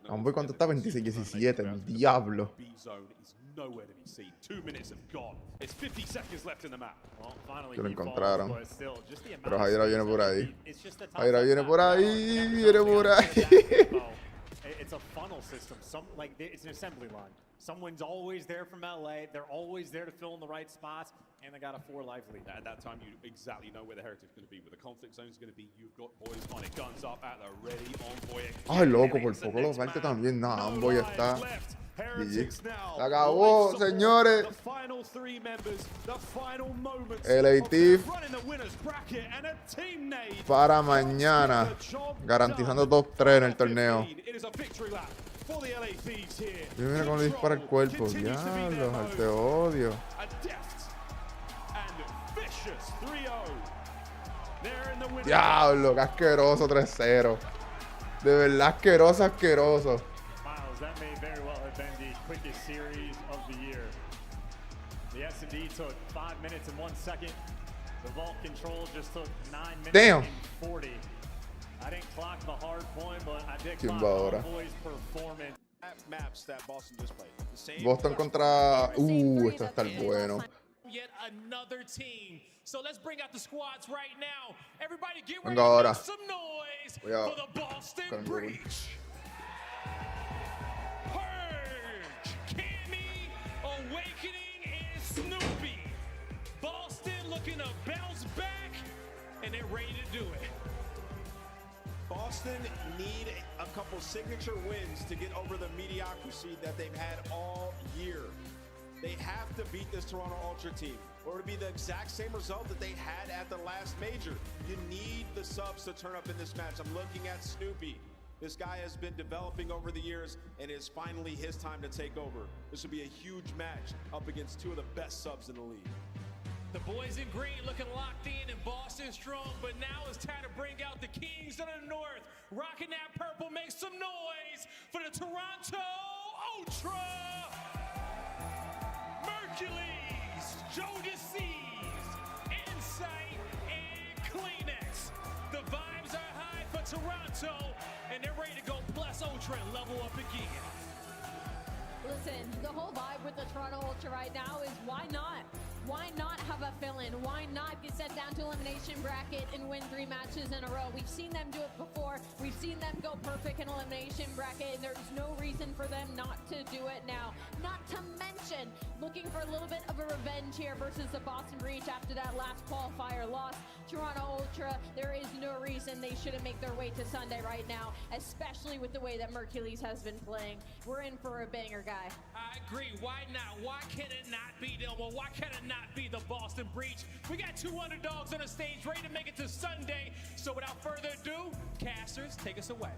Hombre, ¿cuánto está? 26-17, el diablo. B zone is nowhere to be seen. 2 minutes have gone. It's 50 seconds left in the map. Que lo encontraron. Pero Jaira viene por ahí. Jaira viene por ahí. Viene por ahí. It's a funnel system. It's an assembly line. Someone's always there from LA. They're always there to fill in the right spots, and they got a 4-life lead. At that time, you exactly know where the Heretics going to be, where the conflict zone is going to be. You've got boys on it, guns up at the ready. Envoy. Ay, loco, por poco lo parte también. Nah, Envoy está. GG. Se acabó, señores. El ATIF para mañana, garantizando top 3 en el torneo. Y mira cómo le dispara el cuerpo. Diablo, te odio. Diablo, qué asqueroso 3-0. De verdad asqueroso, asqueroso. That may very well have been the quickest series of the year. The S&D took 5 minutes and 1 second. The vault control just took 9 minutes Damn. and 40. I didn't clock the hard point, but I did clock Envoy's performance. Maps that Boston just played. Boston contra... esto va a estar bueno. Yet another team. So let's bring out the squads right now. Everybody get ready Venga ahora. to make some noise Voy a... for the Boston Breach. Purge, Cammy, Awakening, and Snoopy. Boston looking to bounce back, and they're ready to do it. Boston need a couple signature wins to get over the mediocrity that they've had all year. They have to beat this Toronto Ultra team, or to be the exact same result that they had at the last major. You need the subs to turn up in this match. I'm looking at Snoopy. This guy has been developing over the years, and it's finally his time to take over. This will be a huge match up against two of the best subs in the league. The boys in green looking locked in and Boston strong, but now it's time to bring out the Kings of the North. Rocking that purple, make some noise for the Toronto Ultra! Mercules, Joe DeCease, Insight, and Kleenex. The vibes are high for Toronto, and they're ready to go plus Ultra and level up again. Listen, the whole vibe with the Toronto Ultra right now is why not? Why not have a fill-in? Why not get sent down to elimination bracket and win 3 matches in a row? We've seen them do it before. We've seen them go perfect in elimination bracket, and there's no reason for them not to do it now. Not to mention, looking for a little bit of a revenge here versus the Boston Breach after that last qualifier loss. Toronto Ultra, there is no reason they shouldn't make their way to Sunday right now, especially with the way that Mercules has been playing. We're in for a banger, guy. I agree. Why not? Why can it not be them? Well, why can it not be the Boston Breach? We got 2 underdogs on the stage ready to make it to Sunday. So without further ado, casters, take us away.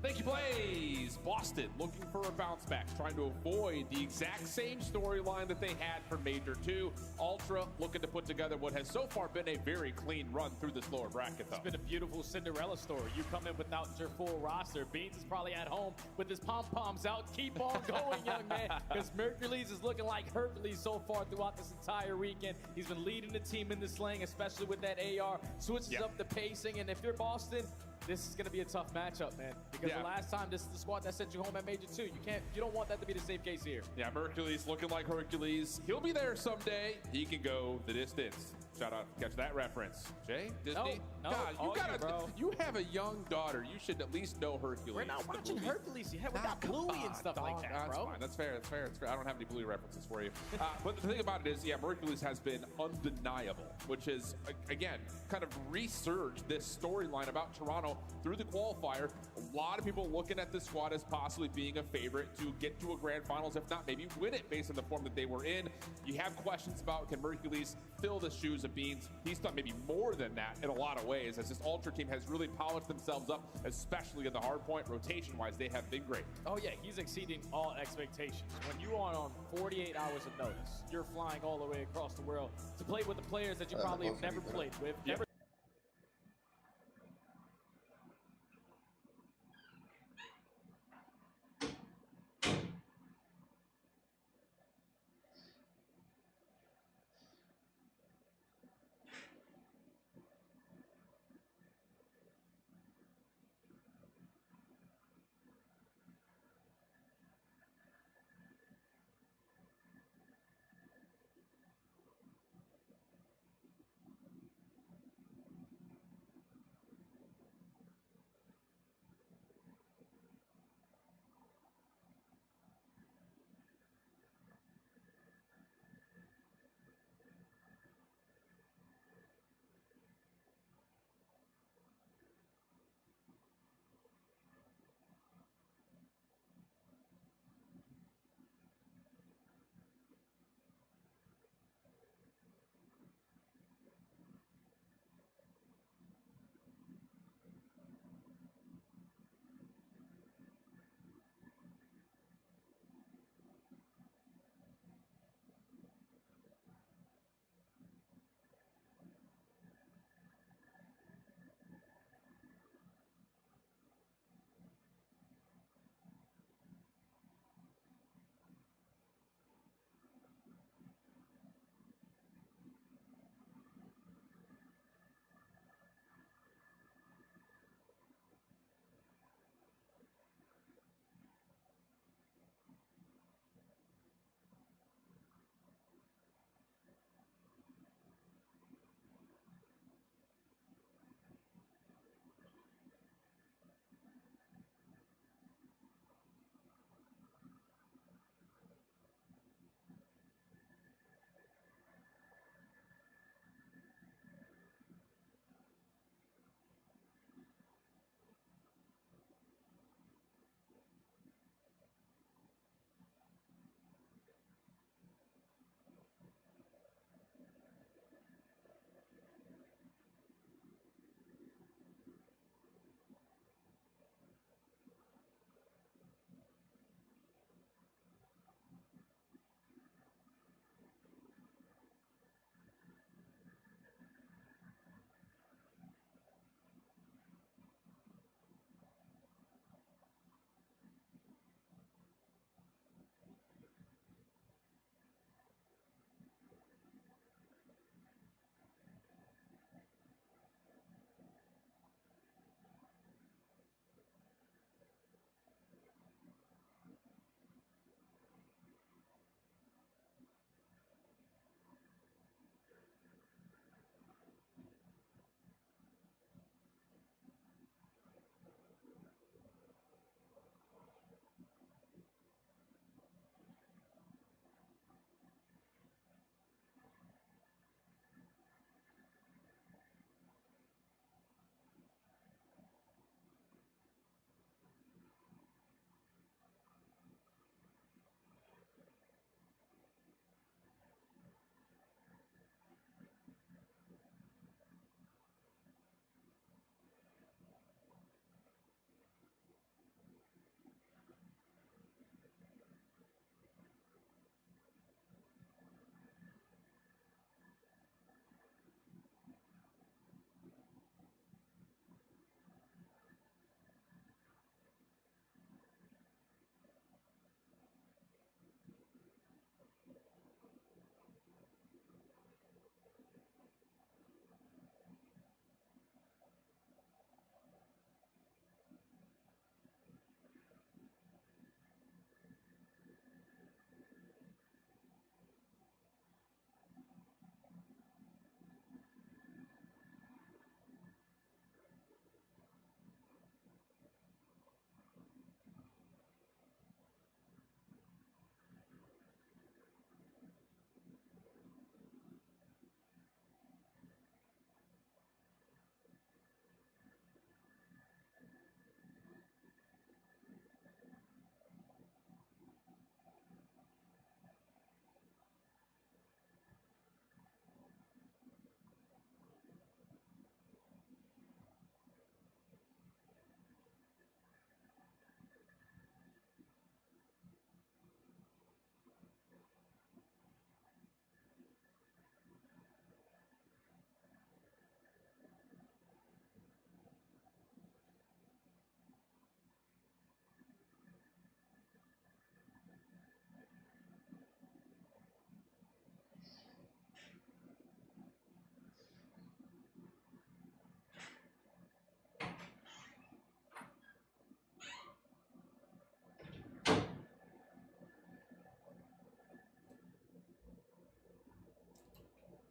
Thank you, Blaze. Boston looking for a bounce back, trying to avoid the exact same storyline that they had for Major 2. Ultra looking to put together what has so far been a very clean run through this lower bracket, though. It's been a beautiful Cinderella story. You come in without your full roster. Beans is probably at home with his pom-poms out. Keep on going, young man, because Mercules is looking like Hercules so far throughout this entire weekend. He's been leading the team in the slaying, especially with that AR. Switches up the pacing, and if you're Boston, this is going to be a tough matchup, man. Because the last time, this is the squad that sent you home at Major 2. You don't want that to be the same case here. Yeah, Mercules looking like Hercules. He'll be there someday. He can go the distance. Shout out, catch that reference. Jay, Disney? No, God, you have a young daughter. You should at least know Hercules. We're not watching Hercules yet. We got Bluey and stuff like that, That's bro. fine. That's fair. I don't have any Bluey references for you. But the thing about it is, Mercules has been undeniable, which is, again, kind of resurged this storyline about Toronto through the qualifier. A lot of people looking at this squad as possibly being a favorite to get to a grand finals, if not maybe win it based on the form that they were in. You have questions about, can Mercules fill the shoes of Beans? He's done maybe more than that in a lot of ways, as this Ultra team has really polished themselves up, especially in the hard point. Rotation-wise, they have been great. Oh, yeah, he's exceeding all expectations. When you are on 48 hours of notice, you're flying all the way across the world to play with the players that you probably have never played with.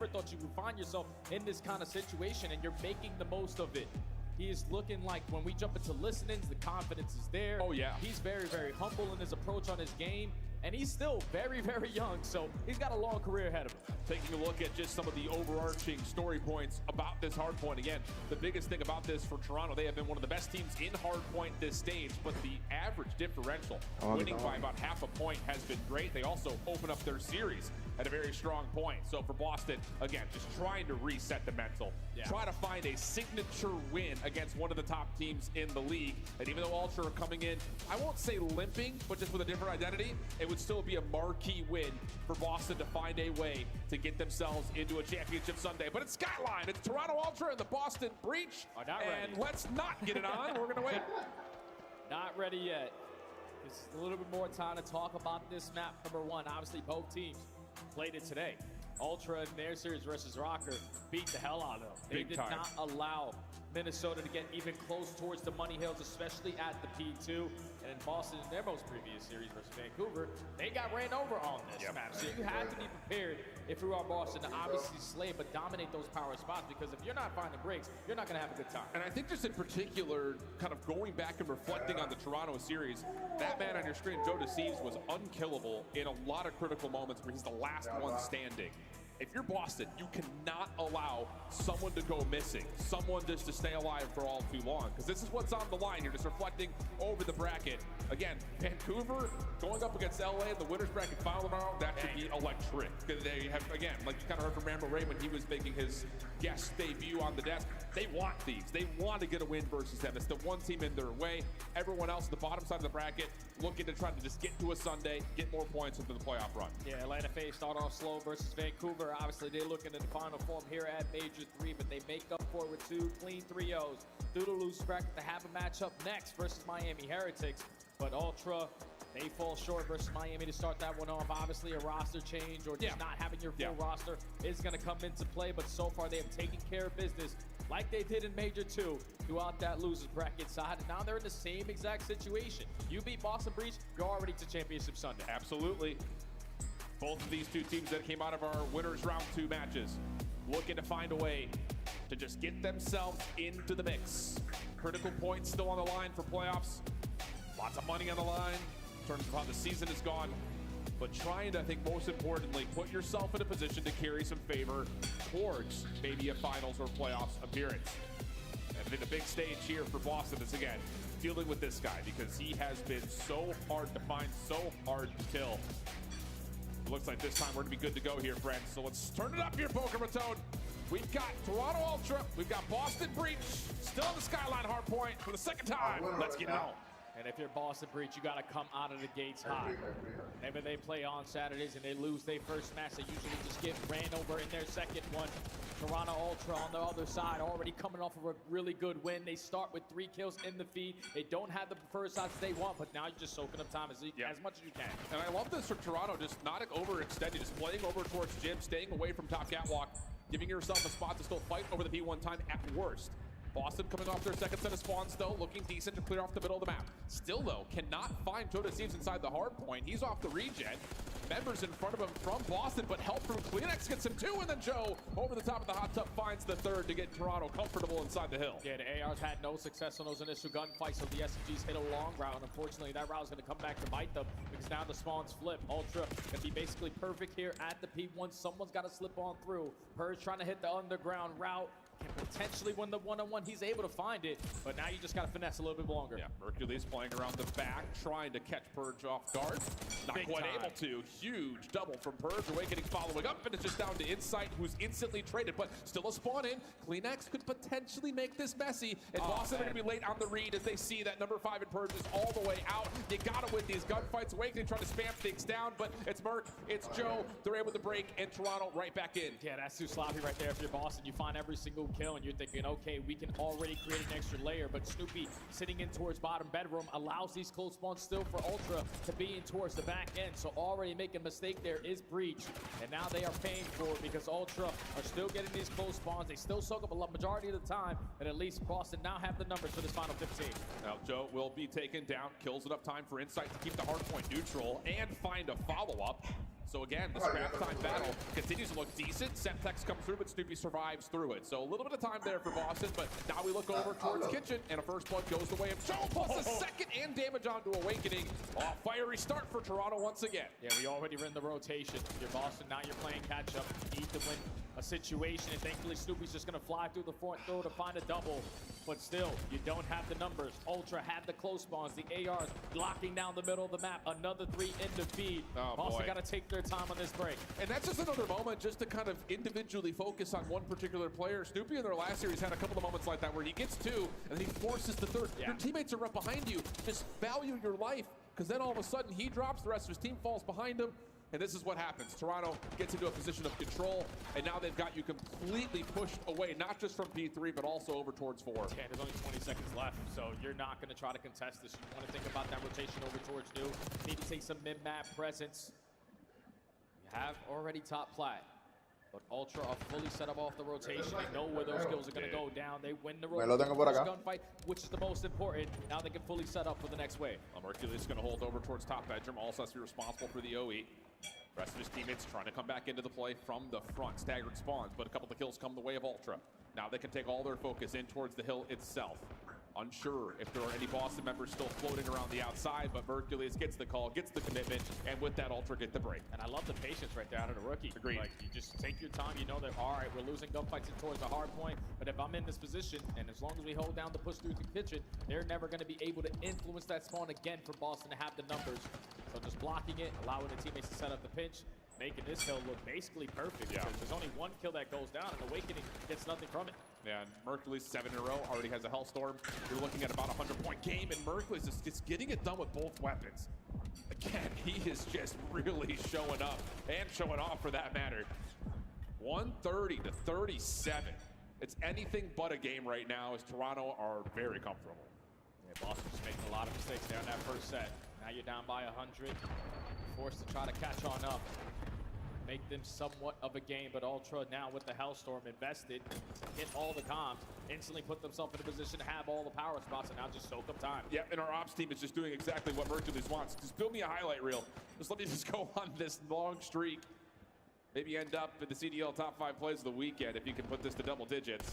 never thought you would find yourself in this kind of situation, and you're making the most of it. He is looking like, when we jump into listenings, the confidence is there. Oh, yeah. He's very, very humble in his approach on his game. And he's still very, very young, so he's got a long career ahead of him. Taking a look at just some of the overarching story points about this hardpoint. Again, the biggest thing about this for Toronto, they have been one of the best teams in hardpoint this stage, but the average differential, winning by about half a point, has been great. They also open up their series at a very strong point. So for Boston, again, just trying to reset the mental. Try to find a signature win against one of the top teams in the league. And even though Ultra are coming in, I won't say limping, but just with a different identity, it would still be a marquee win for Boston to find a way to get themselves into a championship Sunday. But it's Skyline, it's Toronto Ultra and the Boston Breach. And let's not get it on, we're gonna wait. Not ready yet. This is a little bit more time to talk about this map. Number one, obviously both teams played it today. Ultra in their series versus Rocker beat the hell out of them. They did not allow Minnesota to get even close towards the money hills, especially at the P2. And in Boston, in their most previous series versus Vancouver, they got ran over on this map. So you have to be prepared, if you are Boston, to obviously slay but dominate those power spots, because if you're not finding breaks, you're not going to have a good time. And I think just in particular, kind of going back and reflecting on the Toronto series, that man on your screen, Joe Deceives, was unkillable in a lot of critical moments where he's the last one standing. If you're Boston, you cannot allow someone to go missing, someone just to stay alive for all too long, because this is what's on the line here, just reflecting over the bracket. Again, Vancouver going up against LA in the winner's bracket final tomorrow, that should be electric. They have, again, like you kind of heard from Rambo Ray when he was making his guest debut on the desk, they want these. They want to get a win versus them. It's the one team in their way. Everyone else at the bottom side of the bracket looking to try to just get to a Sunday, get more points into the playoff run. Yeah, Atlanta Faye start off slow versus Vancouver. Obviously, they're looking at the final form here at Major 3, but they make up for it with 2 clean 3-0s. Through the loose bracket to have a matchup next versus Miami Heretics. But Ultra, they fall short versus Miami to start that one off. Obviously, a roster change or just not having your full roster is going to come into play, but so far they have taken care of business like they did in Major 2 throughout that losers bracket side. And now they're in the same exact situation. You beat Boston Breach, you're already to Championship Sunday. Absolutely. Both of these two teams that came out of our winners round 2 matches looking to find a way to just get themselves into the mix. Critical points still on the line for playoffs. Lots of money on the line in terms of how the season has gone. But trying to, I think most importantly, put yourself in a position to carry some favor towards maybe a finals or playoffs appearance. And I think the big stage here for Boston is, again, dealing with this guy, because he has been so hard to find, so hard to kill. It looks like this time we're going to be good to go here, friends. So let's turn it up here, Boca Raton. We've got Toronto Ultra, we've got Boston Breach, still on the Skyline hardpoint for the second time. Let's get it on. And if you're Boston Breach, you got to come out of the gates hot. Whenever they play on Saturdays and they lose their first match, they usually just get ran over in their second one. Toronto Ultra on the other side, already coming off of a really good win. They start with 3 kills in the feed. They don't have the preferred shots they want, but now you're just soaking up time as much as you can. And I love this for Toronto, just not overextending, just playing over towards Jim, staying away from top catwalk, giving yourself a spot to still fight over the P1 time at worst. Boston coming off their second set of spawns, though, looking decent to clear off the middle of the map. Still, though, cannot find Joe Deceives inside the hard point. He's off the regen. Members in front of him from Boston, but help from Kleenex gets him 2, and then Joe, over the top of the hot tub, finds the 3rd to get Toronto comfortable inside the hill. Yeah, the ARs had no success on those initial gunfights, so the SMGs hit a long route. Unfortunately, that route is going to come back to bite them, because now the spawns flip. Ultra can be basically perfect here at the P1. Someone's got to slip on through. Purge trying to hit the underground route. Can potentially win the one-on-one. He's able to find it, but now you just got to finesse a little bit longer. Yeah, Mercules playing around the back, trying to catch Purge off guard. Not quite able to. Huge double from Purge. Awakening following up, and it's just down to Insight, who's instantly traded, but still a spawn in. Kleenex could potentially make this messy, and Boston are going to be late on the read as they see that number 5 in Purge is all the way out. You got to win these gunfights. Awakening trying to spam things down, but it's Merc, it's Joe. They're able to break, and Toronto right back in. Yeah, that's too sloppy right there. If you're Boston, you find every single kill, and you're thinking, okay, we can already create an extra layer, but Snoopy sitting in towards bottom bedroom allows these close spawns still for Ultra to be in towards the back end, so already making a mistake there is Breach, and now they are paying for it because Ultra are still getting these close spawns. They still soak up a majority of the time, but at least Boston now have the numbers for this final 15. Now Joe will be taken down, kills enough time for Insight to keep the hard point neutral and find a follow-up. So again, the scrap time battle continues to look decent. Semtex comes through, but Snoopy survives through it. So a little bit of time there for Boston, but now we look over towards Kitchen, and a first blood goes the way of Joe, plus a second and damage onto Awakening. Fiery start for Toronto once again. Yeah, we already were in the rotation. You're Boston, now you're playing catch up. You need to win a situation, and thankfully Snoopy's just gonna fly through the front door to find a double. But still, you don't have the numbers. Ultra had the close spawns, the ARs blocking down the middle of the map. Another 3 in the feed. Boston got to take their time on this break. And that's just another moment just to kind of individually focus on one particular player. Snoopy in their last series had a couple of moments like that where he gets 2 and then he forces the 3rd. Yeah. Your teammates are right behind you. Just value your life, because then all of a sudden he drops, the rest of his team falls behind him. And this is what happens. Toronto gets into a position of control, and now they've got you completely pushed away, not just from P3, but also over towards 4. Yeah, there's only 20 seconds left, so you're not going to try to contest this. You want to think about that rotation over towards new. Need to take some mid-map presence. You have already top plat, but Ultra are fully set up off the rotation. They know where those kills are going to go down. They win the gunfight, which is the most important. Now they can fully set up for the next wave. Mercury's going to hold over towards top bedroom. Also has to be responsible for the OE. Rest of his teammates trying to come back into the play from the front. Staggered spawns, but a couple of kills come the way of Ultra. Now they can take all their focus in towards the hill itself. Unsure if there are any Boston members still floating around the outside, but Mercules gets the call, gets the commitment, and with that, Ultra get the break. And I love the patience right there out of the rookie. Agreed. Like, you just take your time. You know that, all right, we're losing gunfights towards the hard point, but if I'm in this position, and as long as we hold down the push through the kitchen, they're never going to be able to influence that spawn again for Boston to have the numbers. So just blocking it, allowing the teammates to set up the pinch, making this hill look basically perfect. Yeah. There's only 1 kill that goes down, and Awakening gets nothing from it. Yeah, and Mercules 7 in a row, already has a Hellstorm. You're looking at about a 100-point game, and Mercules is just getting it done with both weapons. Again, he is just really showing up, and showing off for that matter. 130 to 37. It's anything but a game right now, as Toronto are very comfortable. Yeah, Boston's making a lot of mistakes there in that first set. Now you're down by 100. Forced to try to catch on up. Make them somewhat of a game, but Ultra now with the Hellstorm invested, hit all the comms, instantly put themselves in a position to have all the power spots, and now just soak up time. Yeah, and our ops team is just doing exactly what Mercules wants. Just build me a highlight reel. Just let me just go on this long streak. Maybe end up in the CDL top 5 plays of the weekend if you can put this to double digits.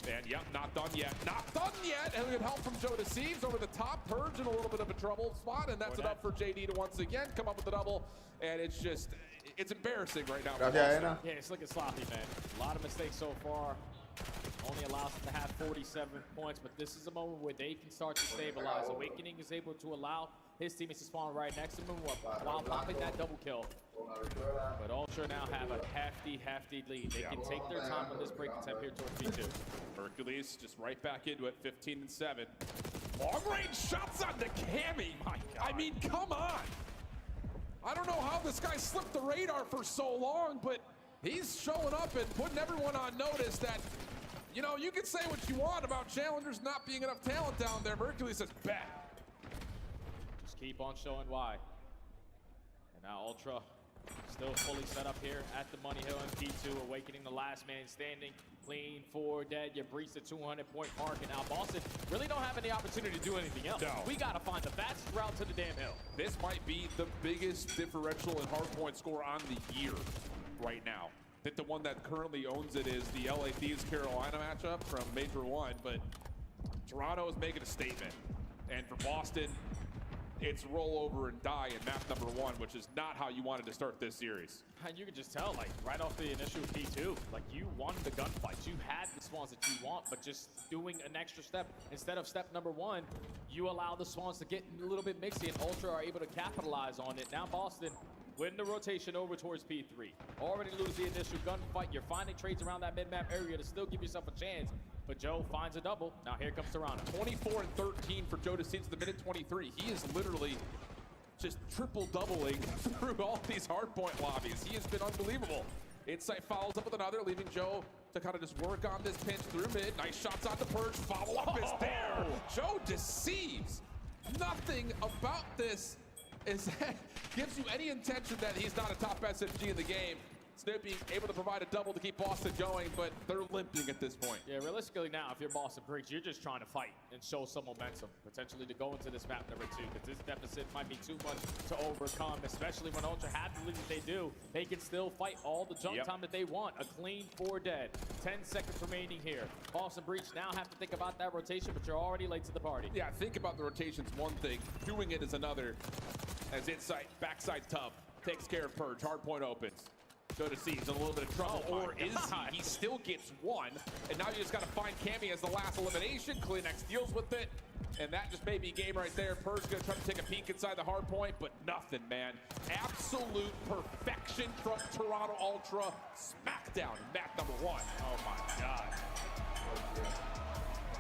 And yep, not done yet. Not done yet! And we get help from Joe Deceives over the top. Purge in a little bit of a trouble spot, and that's enough for JD to once again come up with the double. And it's just, it's embarrassing right now. Yeah, it's looking sloppy, man. A lot of mistakes so far. Only allows them to have 47 points, but this is a moment where they can start to stabilize. Awakening is able to allow his teammates to spawn right next to him while popping that double kill. But Ultra now have a hefty lead. They can take their time on this break attempt here towards P2. Mercules just right back into it, 15 and 7. Long range shots on the Cammy. My God. I mean, come on. I don't know how this guy slipped the radar for so long, but he's showing up and putting everyone on notice that, you know, you can say what you want about challengers not being enough talent down there. Mercules says, bet. Just keep on showing why. And now Ultra still fully set up here at the Money Hill in P2, Awakening the last man standing. Clean 4 dead. You breach the 200-point mark, and now Boston really don't have any opportunity to do anything else. No. We got to find the fastest route to the damn hill. This might be the biggest differential in hardpoint score on the year right now. I think the one that currently owns it is the LA Thieves Carolina matchup from Major 1, but Toronto is making a statement. And for Boston, it's roll over and die in map number 1, which is not how you wanted to start this series. And you can just tell, like, right off the initial P2, like, you won the gunfights. You had the spawns that you want, but just doing an extra step. Instead of step number 1, you allow the spawns to get a little bit mixy, and Ultra are able to capitalize on it. Now Boston win the rotation over towards P3. Already lose the initial gunfight. You're finding trades around that mid-map area to still give yourself a chance. But Joe finds a double. Now here comes Toronto. 24 and 13 for Joe Deceives the minute 23. He is literally just triple doubling through all these hardpoint lobbies. He has been unbelievable. Insight follows up with another, leaving Joe to kind of just work on this pinch through mid. Nice shots on the Purge. Follow up is there. Joe Deceives. Nothing about this is gives you any intention that he's not a top SMG in the game. Snip being able to provide a double to keep Boston going, but they're limping at this point. Yeah, realistically now, if you're Boston Briggs, you're just trying to fight and show some momentum, potentially to go into this map number 2, because this deficit might be too much to overcome, especially when Ultra have the lead that they do. They can still fight all the jump time that they want. A clean 4 dead. 10 seconds remaining here. Boston Breach now have to think about that rotation, but you're already late to the party. Yeah, think about the rotation's one thing. Doing it is another. As inside, backside tub takes care of Purge. Hard point opens. So to see, he's in a little bit of trouble. Or is he? He still gets one. And now you just got to find Cammy as the last elimination. Kleenex deals with it. And that just may be game right there. Purge going to try to take a peek inside the hard point, but nothing, man. Absolute perfection from Toronto Ultra. Smackdown in map number 1. Oh my God.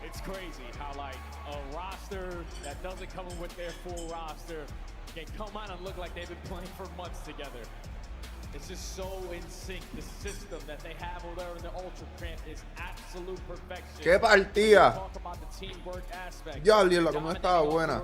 It's crazy how like a roster that doesn't come in with their full roster can come out and look like they've been playing for months together. It's just so in sync. The system that they have over there in the Ultra Cramp is absolute perfection. ¡Qué partida! Talk about the teamwork aspect. Diablo, como estaba buena.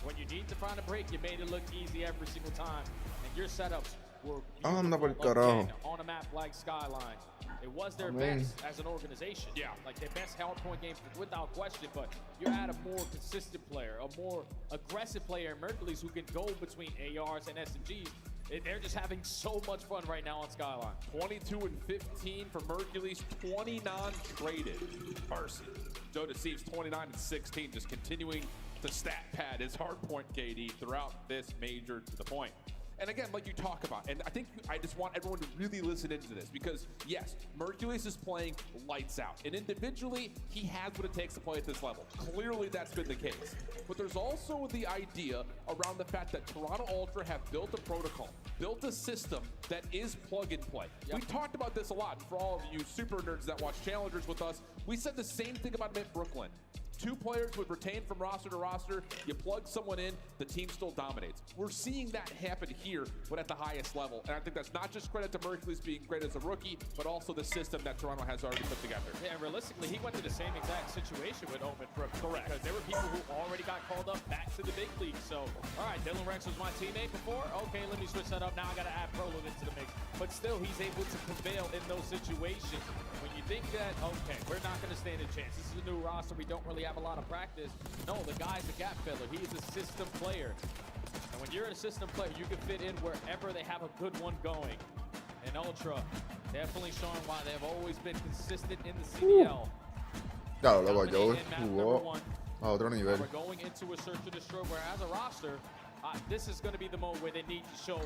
When you need to find a break, you made it look easy every single time. And your setups were Anda por el beautiful carajo. again on a map like Skyline. It was their best as an organization. Yeah. Like their best hard point game without question, but you add a more consistent player, a more aggressive player in Mercules who can go between ARs and SMGs. They're just having so much fun right now on Skyline. 22 and 15 for Mercules, 20 non-traded. Mercy. Joe Deceives 29 and 16, just continuing to stat pad his hardpoint KD throughout this major to the point. And again, like you talk about, and I just want everyone to really listen into this because yes, Mercules is playing lights out. And individually, he has what it takes to play at this level. Clearly that's been the case. But there's also the idea around the fact that Toronto Ultra have built a protocol, built a system that is plug and play. Yep. We talked about this a lot. For all of you super nerds that watch Challengers with us, we said the same thing about Mint Brooklyn. 2 players would retain from roster to roster. You plug someone in, the team still dominates. We're seeing that happen here, but at the highest level. And I think that's not just credit to Mercules being great as a rookie, but also the system that Toronto has already put together. Yeah, and realistically, he went to the same exact situation with Omen Brooks. Correct. Because there were people who already got called up back to the big league. So, all right, Dylan Rex was my teammate before. Okay, let me switch that up. Now I got to add Prolog into the mix. But still, he's able to prevail in those situations. When you think that, okay, we're not going to stand a chance. This is a new roster. We don't really have a lot of practice. No, the guy's a gap filler. He is a system player. And when you're a system player, you can fit in wherever they have a good one going. And Ultra definitely showing why they've always been consistent in the CDL. Claro, luego yo jugó a otro nivel. We're going into a search and destroy where as a roster, this is going to be the mode where they need to show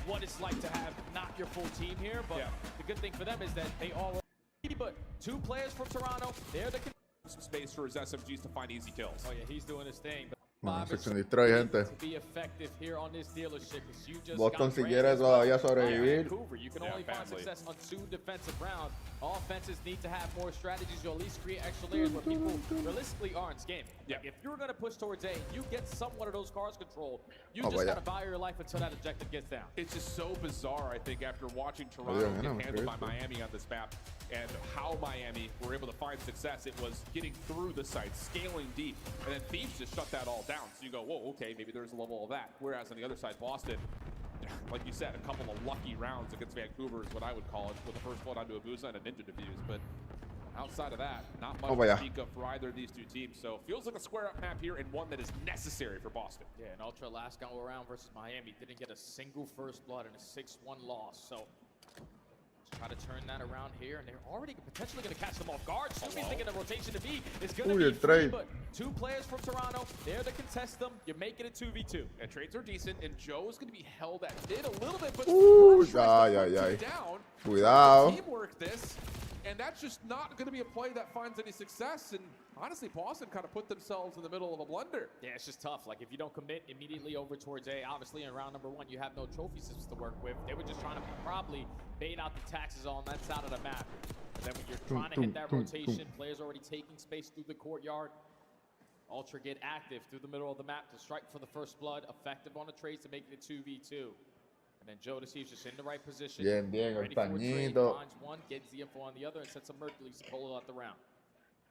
what it's like to have not your full team here. But the good thing for them is that they all are, but 2 players from Toronto, they're the space for his SMGs to find easy kills. Oh yeah, he's doing his thing. Bueno, se distrae, gente. To be effective here on this dealership, you just Boston si quiere todavía sobrevivir. You can only find success on 2 defensive rounds. Offenses need to have more strategies or at least create extra layers where people realistically aren't scamming. Yeah. Like if you're going to push towards A, you get somewhat of those cars control. You just got to value your life until that objective gets down. It's just so bizarre, I think, after watching Toronto get handled by Miami on this map and how Miami were able to find success. It was getting through the site, scaling deep, and then Thieves just shut that all down. So you go, whoa, okay, maybe there's a level of that. Whereas on the other side, Boston, like you said, a couple of lucky rounds against Vancouver is what I would call it, with the first blood onto Abusa and a ninja defuse. But outside of that, not much to speak of for either of these 2 teams. So feels like a square-up map here and one that is necessary for Boston. Yeah, and Ultra last go around versus Miami didn't get a single first blood and a 6-1 loss. So try to turn that around here, and they're already potentially going to catch them off guard. Should be thinking the rotation to be is going to be free, but 2 players from Toronto, they're to contest them. You're making it 2v2. And trades are decent, and Joe is going to be held at mid a little bit, but down. Cuidado. Teamwork this, and that's just not going to be a play that finds any success. And honestly, Boston kind of put themselves in the middle of a blunder. Yeah, it's just tough. Like if you don't commit immediately over towards A, obviously in round number 1, you have no trophy systems to work with. They were just trying to probably bait out the taxes on that side of the map. And then when you're trying to hit that rotation, players already taking space through the courtyard. Ultra get active through the middle of the map to strike for the first blood, effective on the trades to make it a 2v2. And then Joe Deceives just in the right position. Bien, el ready for a trade, pañito. finds one, gets the info on the other, and sets some Mercules to pull out the round.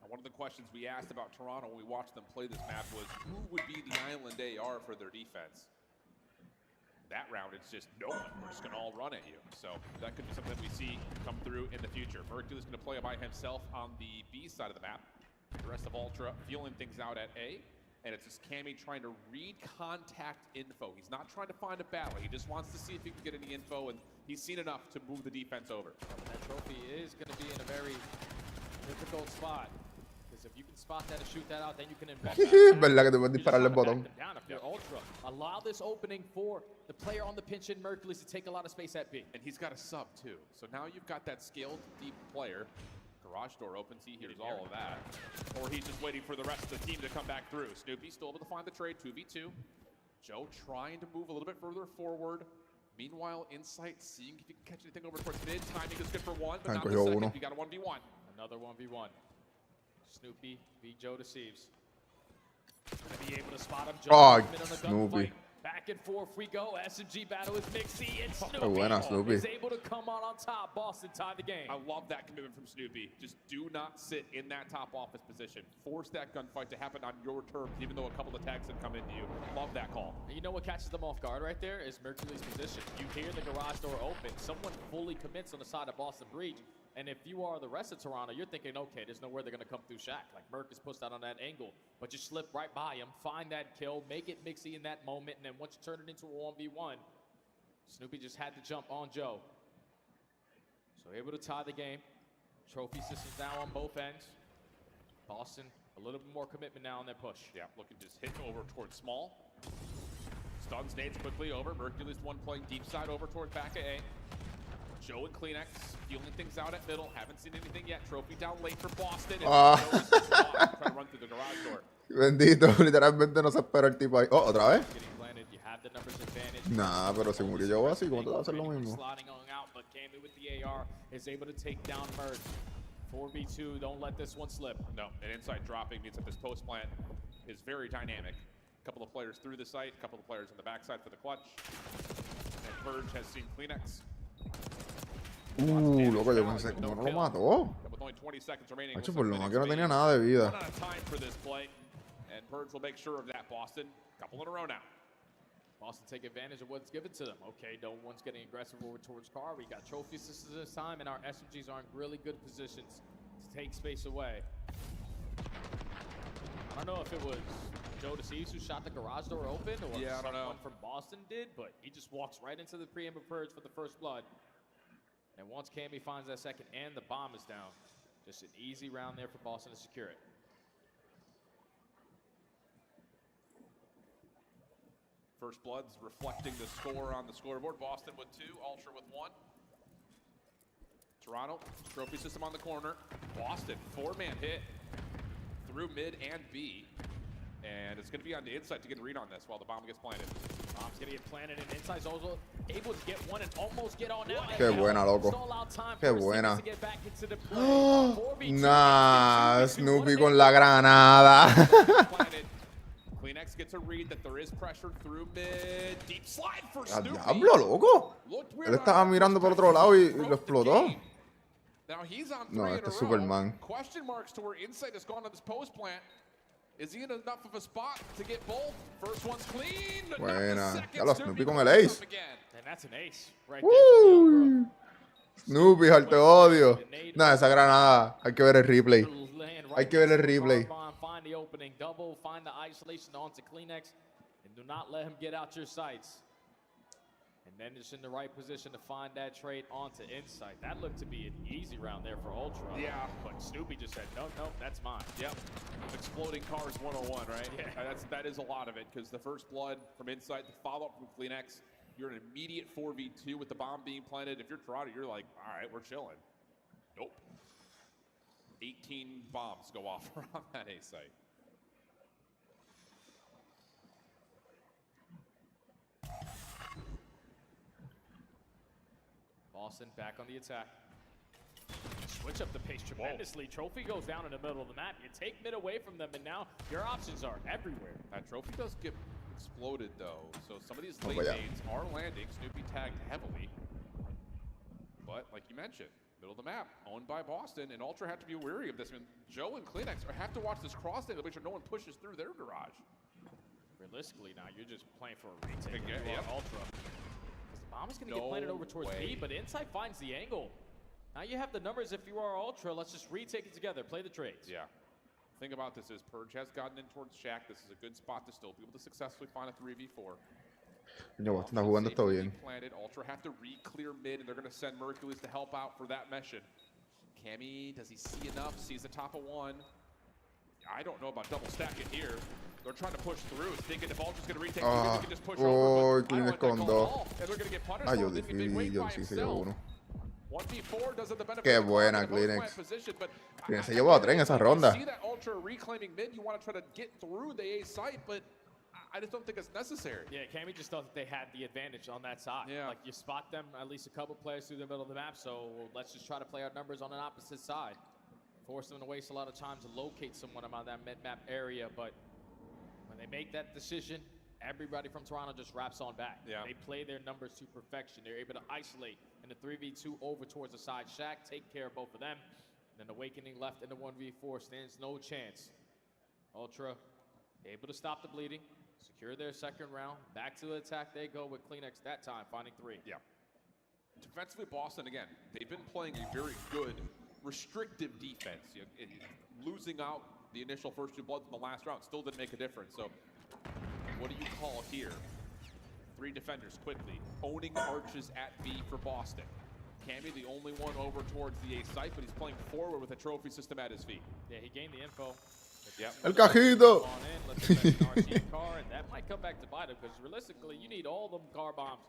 One of the questions we asked about Toronto when we watched them play this map was who would be the island AR for their defense? that round, it's just no one. We're just going to all run at you. So that could be something that we see come through in the future. Mercury's going to play by himself on the B side of the map. The rest of Ultra feeling things out at A. And it's just Cammy trying to read contact info. He's not trying to find a battle. He just wants to see if he can get any info, and he's seen enough to move the defense over. That trophy is going to be in a very difficult spot. Because if you can spot that and shoot that out, then you can invest. ¿Verdad que te puedes dispararle el botón? Ultra. Allow this opening for the player on the pinch in Mercules to take a lot of space at B. And he's got a sub, too. So now you've got that scaled deep player. Garage door opens, he hears all of that. Or he's just waiting for the rest of the team to come back through. Snoopy still able to find the trade, 2v2. Joe trying to move a little bit further forward. Meanwhile, Insight seeing if he can catch anything over towards mid. Timing is good for one, but not the second. You got a 1v1. Another 1v1. Snoopy, vJoshh deceives. Gonna be able to spot him. Oh, Snoopy. Back and forth we go. SMG battle is Mixie and Snoopy. Snoopy is able to come out on top. Boston tied the game. I love that commitment from Snoopy. Just do not sit in that top office position. Force that gunfight to happen on your terms, even though a couple of tags have come into you. Love that call. And you know what catches them off guard right there is Mercury's position. You hear the garage door open. Someone fully commits on the side of Boston Breach. And if you are the rest of Toronto, you're thinking, okay, there's nowhere they're going to come through Shaq. Like, Merc is pushed out on that angle. But you slip right by him, find that kill, make it Mixie in that moment, and then once you turn it into a 1v1, Snoopy just had to jump on Joe. So able to tie the game. Trophy systems now on both ends. Boston, a little bit more commitment now on their push. Yeah, looking to just hit over towards small. Stuns nades quickly over. Mercury's the one playing deep side over towards back of A. Joe and Kleenex feeling things out at middle. Haven't seen anything yet. Trophy down late for Boston. Trying to run through the garage door. Bendito, literalmente no se espera el tipo ahí. Oh, ¿otra vez? Nah, pero si murió yo así, ¿cómo te vas a hacer lo mismo? Sliding on out, but Cammy with the AR is able to take down Merc. 4v2, don't let this one slip. No, and Insight dropping means that this post plant is very dynamic. A couple of players through the site, a couple of players on the backside for the clutch. And Purge has seen Kleenex. Loco, yo pensé que no lo mató. Macho, por lo más que no tenía nada de vida. And Purge will make sure of that, Boston. Couple in a row now. Boston take advantage of what's given to them. Okay, no one's getting aggressive over towards car. We got trophy systems this time, and our SMGs are in really good positions to take space away. I don't know if it was Joe Deceives who shot the garage door open, or someone from Boston did, but he just walks right into the preamble Purge for the first blood. And once Cammy finds that second and the bomb is down, just an easy round there for Boston to secure it. First blood's reflecting the score on the scoreboard. Boston with 2, Ultra with 1. Toronto, trophy system on the corner. Boston, 4-man hit through mid and B. And it's going to be on the inside to get a read on this while the bomb gets planted. Bomb's going to get planted, and Inside's also able to get one and almost get on out. Qué buena, loco. Qué buena. Nah, Snoopy con la granada. Kleenex gets a read that there is pressure through mid. Deep slide for Snoopy. Diablo, loco. Él estaba mirando por otro lado y lo explotó. Now he's on 3 No, in a este es row. Superman. Question marks to where Insight has gone on this post plant. Is he in enough of a spot to get both? First one's clean. Buena. Ya lo Snoopy con el ace. And that's an ace right there. Snoopy, al te odio. Nah, esa granada. Hay que ver el replay. Hay que ver el replay. Find the opening double, find the isolation onto Kleenex, and do not let him get out your sights. And then just in the right position to find that trade onto Insight. That looked to be an easy round there for Ultra. Yeah. But Snoopy just said, no, that's mine. Yep. Exploding cars 101, right? Yeah. That is a lot of it, because the first blood from Insight, the follow-up from Kleenex, you're an immediate 4v2 with the bomb being planted. If you're Toronto, you're like, all right, we're chilling. Nope. 18 bombs go off around that A site. Boston back on the attack. Switch up the pace tremendously. Trophy goes down in the middle of the map. You take mid away from them, and now your options are everywhere. That Trophy does get exploded, though. So some of these late nades are landing. Snoopy tagged heavily. But, like you mentioned, middle of the map, owned by Boston, and Ultra have to be wary of this. I mean, Joe and Kleenex have to watch this cross to make sure no one pushes through their garage. realistically now you're just playing for a retake. Ultra. Because the bomb is going to get planted over towards B, but Insight finds the angle. Now you have the numbers if you are Ultra. Let's just retake it together. Play the trades. Yeah. Thing about this is Purge has gotten in towards Shaq. This is a good spot to still be able to successfully find a 3v4. Coño, está jugando esto bien. Planted. Ultra have to re-clear mid, and they're going to send Mercules to help out for that mission. Cammy, does he see enough? Sees the top of one. I don't know about double stacking here. They're trying to push through, thinking if Ultra's going to retake, they can just push over. But Kleenex con dos. And they're going to get punished. Yo sí se llevó uno. 1v4 doesn't the benefit. Qué buena Kleenex. Kleenex se llevó a 3 en esa ronda. See that Ultra reclaiming mid, you want to try to get through the A site, but I just don't think it's necessary. Yeah, Cammy just thought that they had the advantage on that side. Yeah. Like, you spot them, at least a couple players through the middle of the map, so let's just try to play our numbers on an opposite side. Force them to waste a lot of time to locate someone around that mid-map area, but when they make that decision, everybody from Toronto just wraps on back. Yeah. They play their numbers to perfection. They're able to isolate in the 3v2 over towards the side. Shaq take care of both of them. And then Awakening left in the 1v4 stands no chance. Ultra able to stop the bleeding. Secure their second round. Back to the attack they go with Kleenex that time, finding 3. Yeah. Defensively, Boston, again, they've been playing a very good, restrictive defense. Losing out the initial first 2 bloods in the last round still didn't make a difference. So what do you call here? 3 defenders quickly. Owning arches at B for Boston. Cammy, the only one over towards the A site, but he's playing forward with a trophy system at his feet. Yeah, he gained the info. Yep. El cajito. And that might come back to bite him, because realistically, you need all them car bombs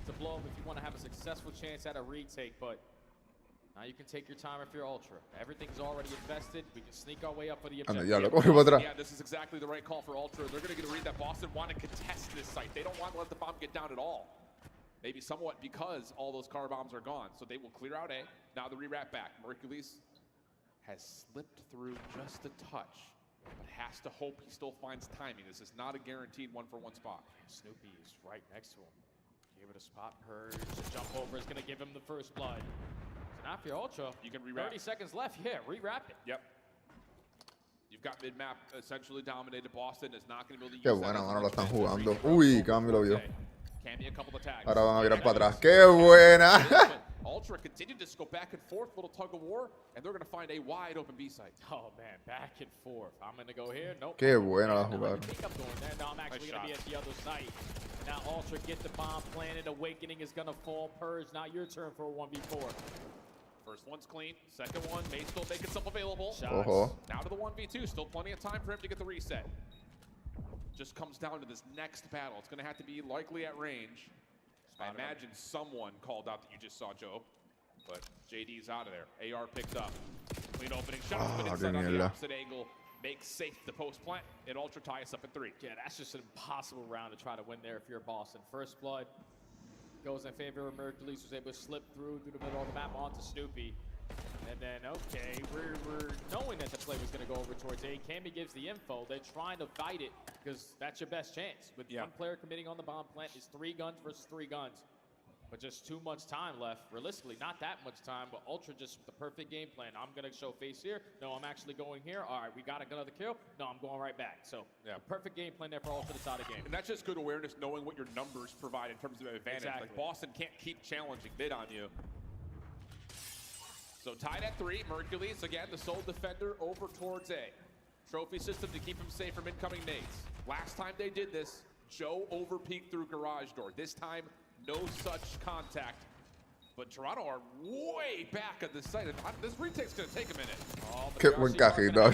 to blow them if you want to have a successful chance at a retake. But now you can take your time if you're Ultra. Everything's already invested. We can sneak our way up for the objective. Yeah, this is exactly the right call for Ultra. They're going to get a read that Boston want to contest this site. They don't want to let the bomb get down at all. Maybe somewhat because all those car bombs are gone. So they will clear out A. Now the re-wrap back. Mercules has slipped through just a touch, but has to hope he still finds timing. This is not a guaranteed 1-for-1 spot. Snoopy is right next to him. Give it a spot. Purge. The jump over is going to give him the first blood. So now if you're Ultra, you can re-wrap. 30 seconds left. Yeah, re-wrap it. Yep. You've got mid-map essentially dominated. Boston is not going to be able to use Qué buena, mano, lo están jugando. Uy, Cammy lo vio. Cammy, a couple of tags. Ahora van a virar para atrás. ¡Qué buena! Ultra continued to go back and forth, little tug of war, and they're going to find a wide open B site. Oh man, back and forth. I'm going to go here. Nope. Qué buena la jugada. I think I'm going there. No, I'm actually going to be at the other site. Now Ultra get the bomb planted. Awakening is going to fall. Purge, now your turn for a 1v4. First one's clean. Second one may still make itself available. Now to the 1v2. Still plenty of time for him to get the reset. Just comes down to this next battle. It's going to have to be likely at range. I imagine someone called out that you just saw, Joe. But JD's out of there. AR picked up. Clean opening shots, but inside on the opposite angle. Makes safe the post plant. And Ultra tie us up at 3. Yeah, that's just an impossible round to try to win there if you're Boston. First blood goes in favor of Mercules, who's able to slip through the middle of the map onto Snoopy. And then, okay, we're knowing that the play was going to go over towards A. Cammy gives the info. They're trying to fight it because that's your best chance. With one player committing on the bomb plant, is 3 guns versus 3 guns. But just too much time left. Realistically, not that much time, but Ultra just the perfect game plan. I'm going to show face here. No, I'm actually going here. All right, we got another kill. No, I'm going right back. So, perfect game plan there for Ultra to start the game. And that's just good awareness, knowing what your numbers provide in terms of advantage. Exactly. Like, Boston can't keep challenging mid on you. So tied at 3, Mercules, again, the sole defender over towards A. Trophy system to keep him safe from incoming nades. Last time they did this, Joe overpeaked through garage door. This time, no such contact. But Toronto are way back at this site. This retake's going to take a minute. Qué buen cajito.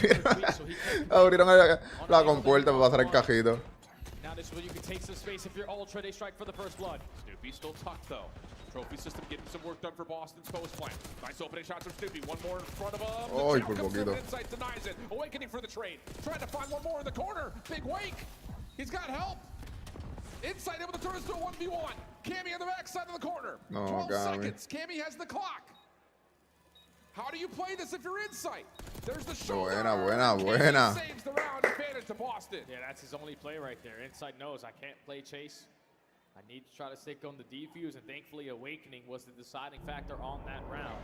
Abrieron la compuerta para pasar el cajito. Now this is where you can take some space if you're Ultra. They strike for the first blood. Snoopy still tucked, though. Trophy system getting some work done for Boston's post plant. Nice opening shots from Snoopy. One more in front of him. Oh, the comes in, Insight denies it. Awakening for the trade. Trying to find one more in the corner. Big wake. He's got help. Insight able to turn this to a 1v1. Cammy on the backside of the corner. 12 seconds. Cammy has the clock. How do you play this if you're Insight? There's the shoulder. Buena. Saves the round advantage to Boston. Yeah, that's his only play right there. Insight knows I can't play chase. I need to try to stick on the defuse, and thankfully Awakening was the deciding factor on that round.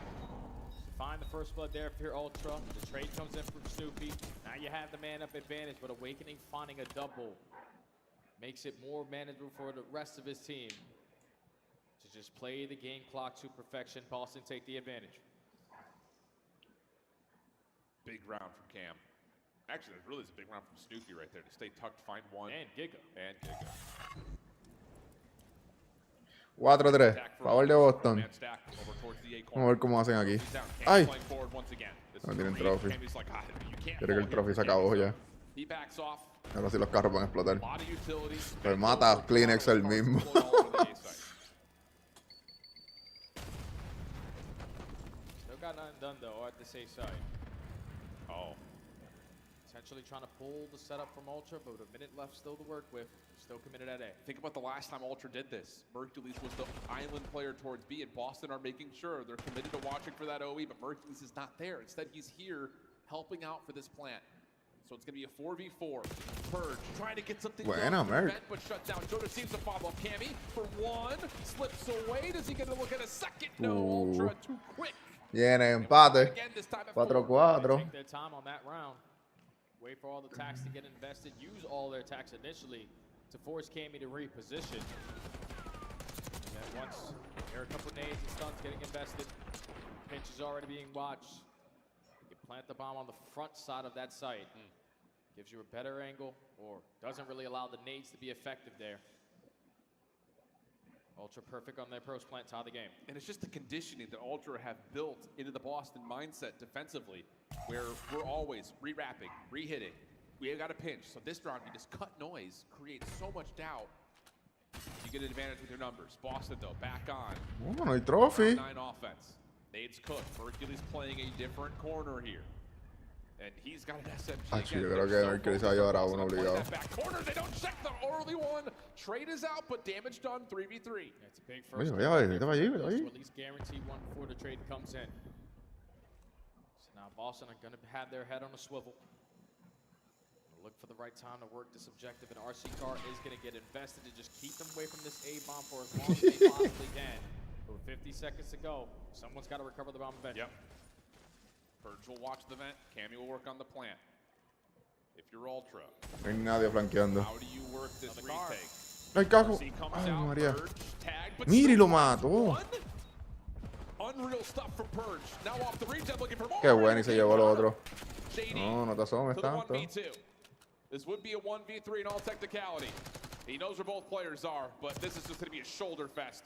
To find the first blood there if you're Ultra. The trade comes in from Snoopy. Now you have the man up advantage, but Awakening finding a double. makes it more manageable for the rest of his team to just play the game clock to perfection. Boston take the advantage. Big round from Cam. Actually, there really is a big round from Snooki right there to stay tucked, find one. And Giga. 4-3. Favor de Boston. Vamos a ver cómo hacen aquí. ¡Ay! No tienen trophy. Creo que el trophy se acabó ya. Ahora sí los carros van a explotar. Pero mata a Kleenex el mismo. Still got nothing done though at the safe side. Oh. Potentially trying to pull the setup from Ultra, but with a minute left still to work with. Still committed at A. Think about the last time Ultra did this. Mercules was the island player towards B, and Boston are making sure they're committed to watching for that OE, but Mercules is not there. Instead, he's here helping out for this plant. So it's going to be a 4v4. Purge trying to get something done, but shut down. Joda seems to follow up Cammy for one. Slips away. Does he get to look at a second? No, Ultra too quick. Viene empate. 4-4. Take their time on that round. Wait for all the tax to get invested. Use all their tax initially to force Cammy to reposition. And then once there are a couple nades and stuns getting invested, pitch is already being watched. You can plant the bomb on the front side of that site. Gives you a better angle, or doesn't really allow the nades to be effective there. Ultra perfect on their post plant, tie the game. And it's just the conditioning that Ultra have built into the Boston mindset defensively, where we're always re-wrapping, re-hitting. We got a pinch, so this round you just cut noise, create so much doubt. You get an advantage with your numbers. Boston though, back on. Oh, no hay trophy. 9 offense. Nades cooked. Hercules playing a different corner here. And he's got an SMG. Yo creo que Mercury se va a llevar a uno obligado. Back corner, they don't check the early one. Trade is out, but damage done. 3v3. It's a big first. Oye, vete para allí, vete To allí. at least guarantee one before the trade comes in. So now Boston are going to have their head on a swivel. Look for the right time to work this objective, and RC car is going to get invested to just keep them away from this A bomb for as long as they possibly can. With 50 seconds to go, someone's got to recover the bomb eventually. Yep. Purge will watch the vent. Cammy will work on the plant. If you're Ultra, No hay nadie flanqueando. how do you work this retake? No hay cajo. RC comes Ay, out, María. Purge, tag, but Miri still lo mató. unreal stuff from Purge. Now off the regen, looking for more. Qué bueno, y se llevó lo otro. JD No, no te asomes to the tanto. 1v2. This would be a 1v3 in all technicality. He knows where both players are, but this is just going to be a shoulder fest.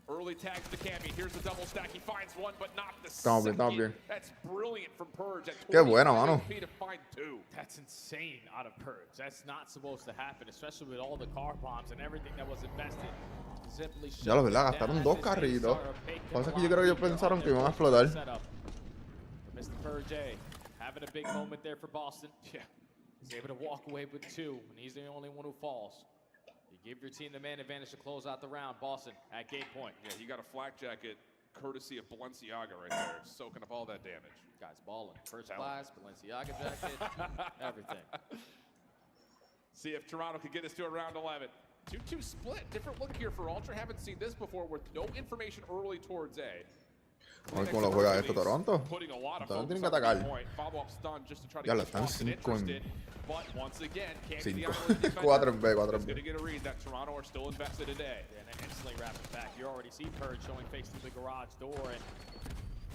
Early tags to Cammy. Here's the double stack. He finds one, but not the second. Bien. That's brilliant from Purge. Qué bueno, mano. To find 2. That's insane out of Purge. That's not supposed to happen, especially with all the car bombs and everything that was invested. Simply Ya lo verdad, gastaron 2 carritos. Lo que pasa es que yo creo que ellos pensaron que iban a explotar. Mr. Purge A, having a big moment there for Boston. Yeah. He's able to walk away with 2, and he's the only one who falls. You give your team the man advantage to close out the round. Boston at game point. Yeah, he got a flak jacket courtesy of Balenciaga right there, soaking up all that damage. Guy's balling. First class, Balenciaga jacket, everything. See if Toronto could get us to a round 11. 2-2 split. Different look here for Ultra. Haven't seen this before with no information early towards A. Vamos a ver cómo lo juega esto Toronto. También tienen que atacar. Ya lo están 5 en... 5. 4 en B, 4 en B. And then instantly wrap it back. You already see Purge showing face through the garage door, and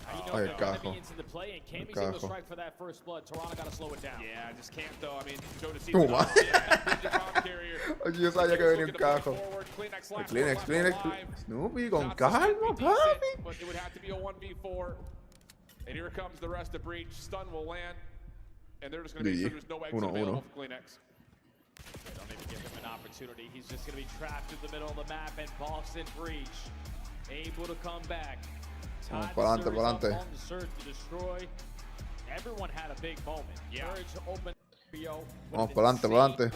Ay, el cajo. into the play, and Cammy's able to strike for that first blood. Toronto got to slow it down. Yeah, just can't though. I mean, Joda seems Toma. Oye, yo sabía que venía un cajo. Kleenex. Snoopy, con calma, papi. But it would have to be a 1v4. And here comes the rest of Breach. Stun will land. And they're just going to make sure there's no exit available for Kleenex. They don't even give him an opportunity. He's just going to be trapped in the middle of the map, and Boston Breach able to come back. Vamos para adelante, On the surge to destroy. Everyone had a big moment. Yeah. Purge open. Vamos para adelante.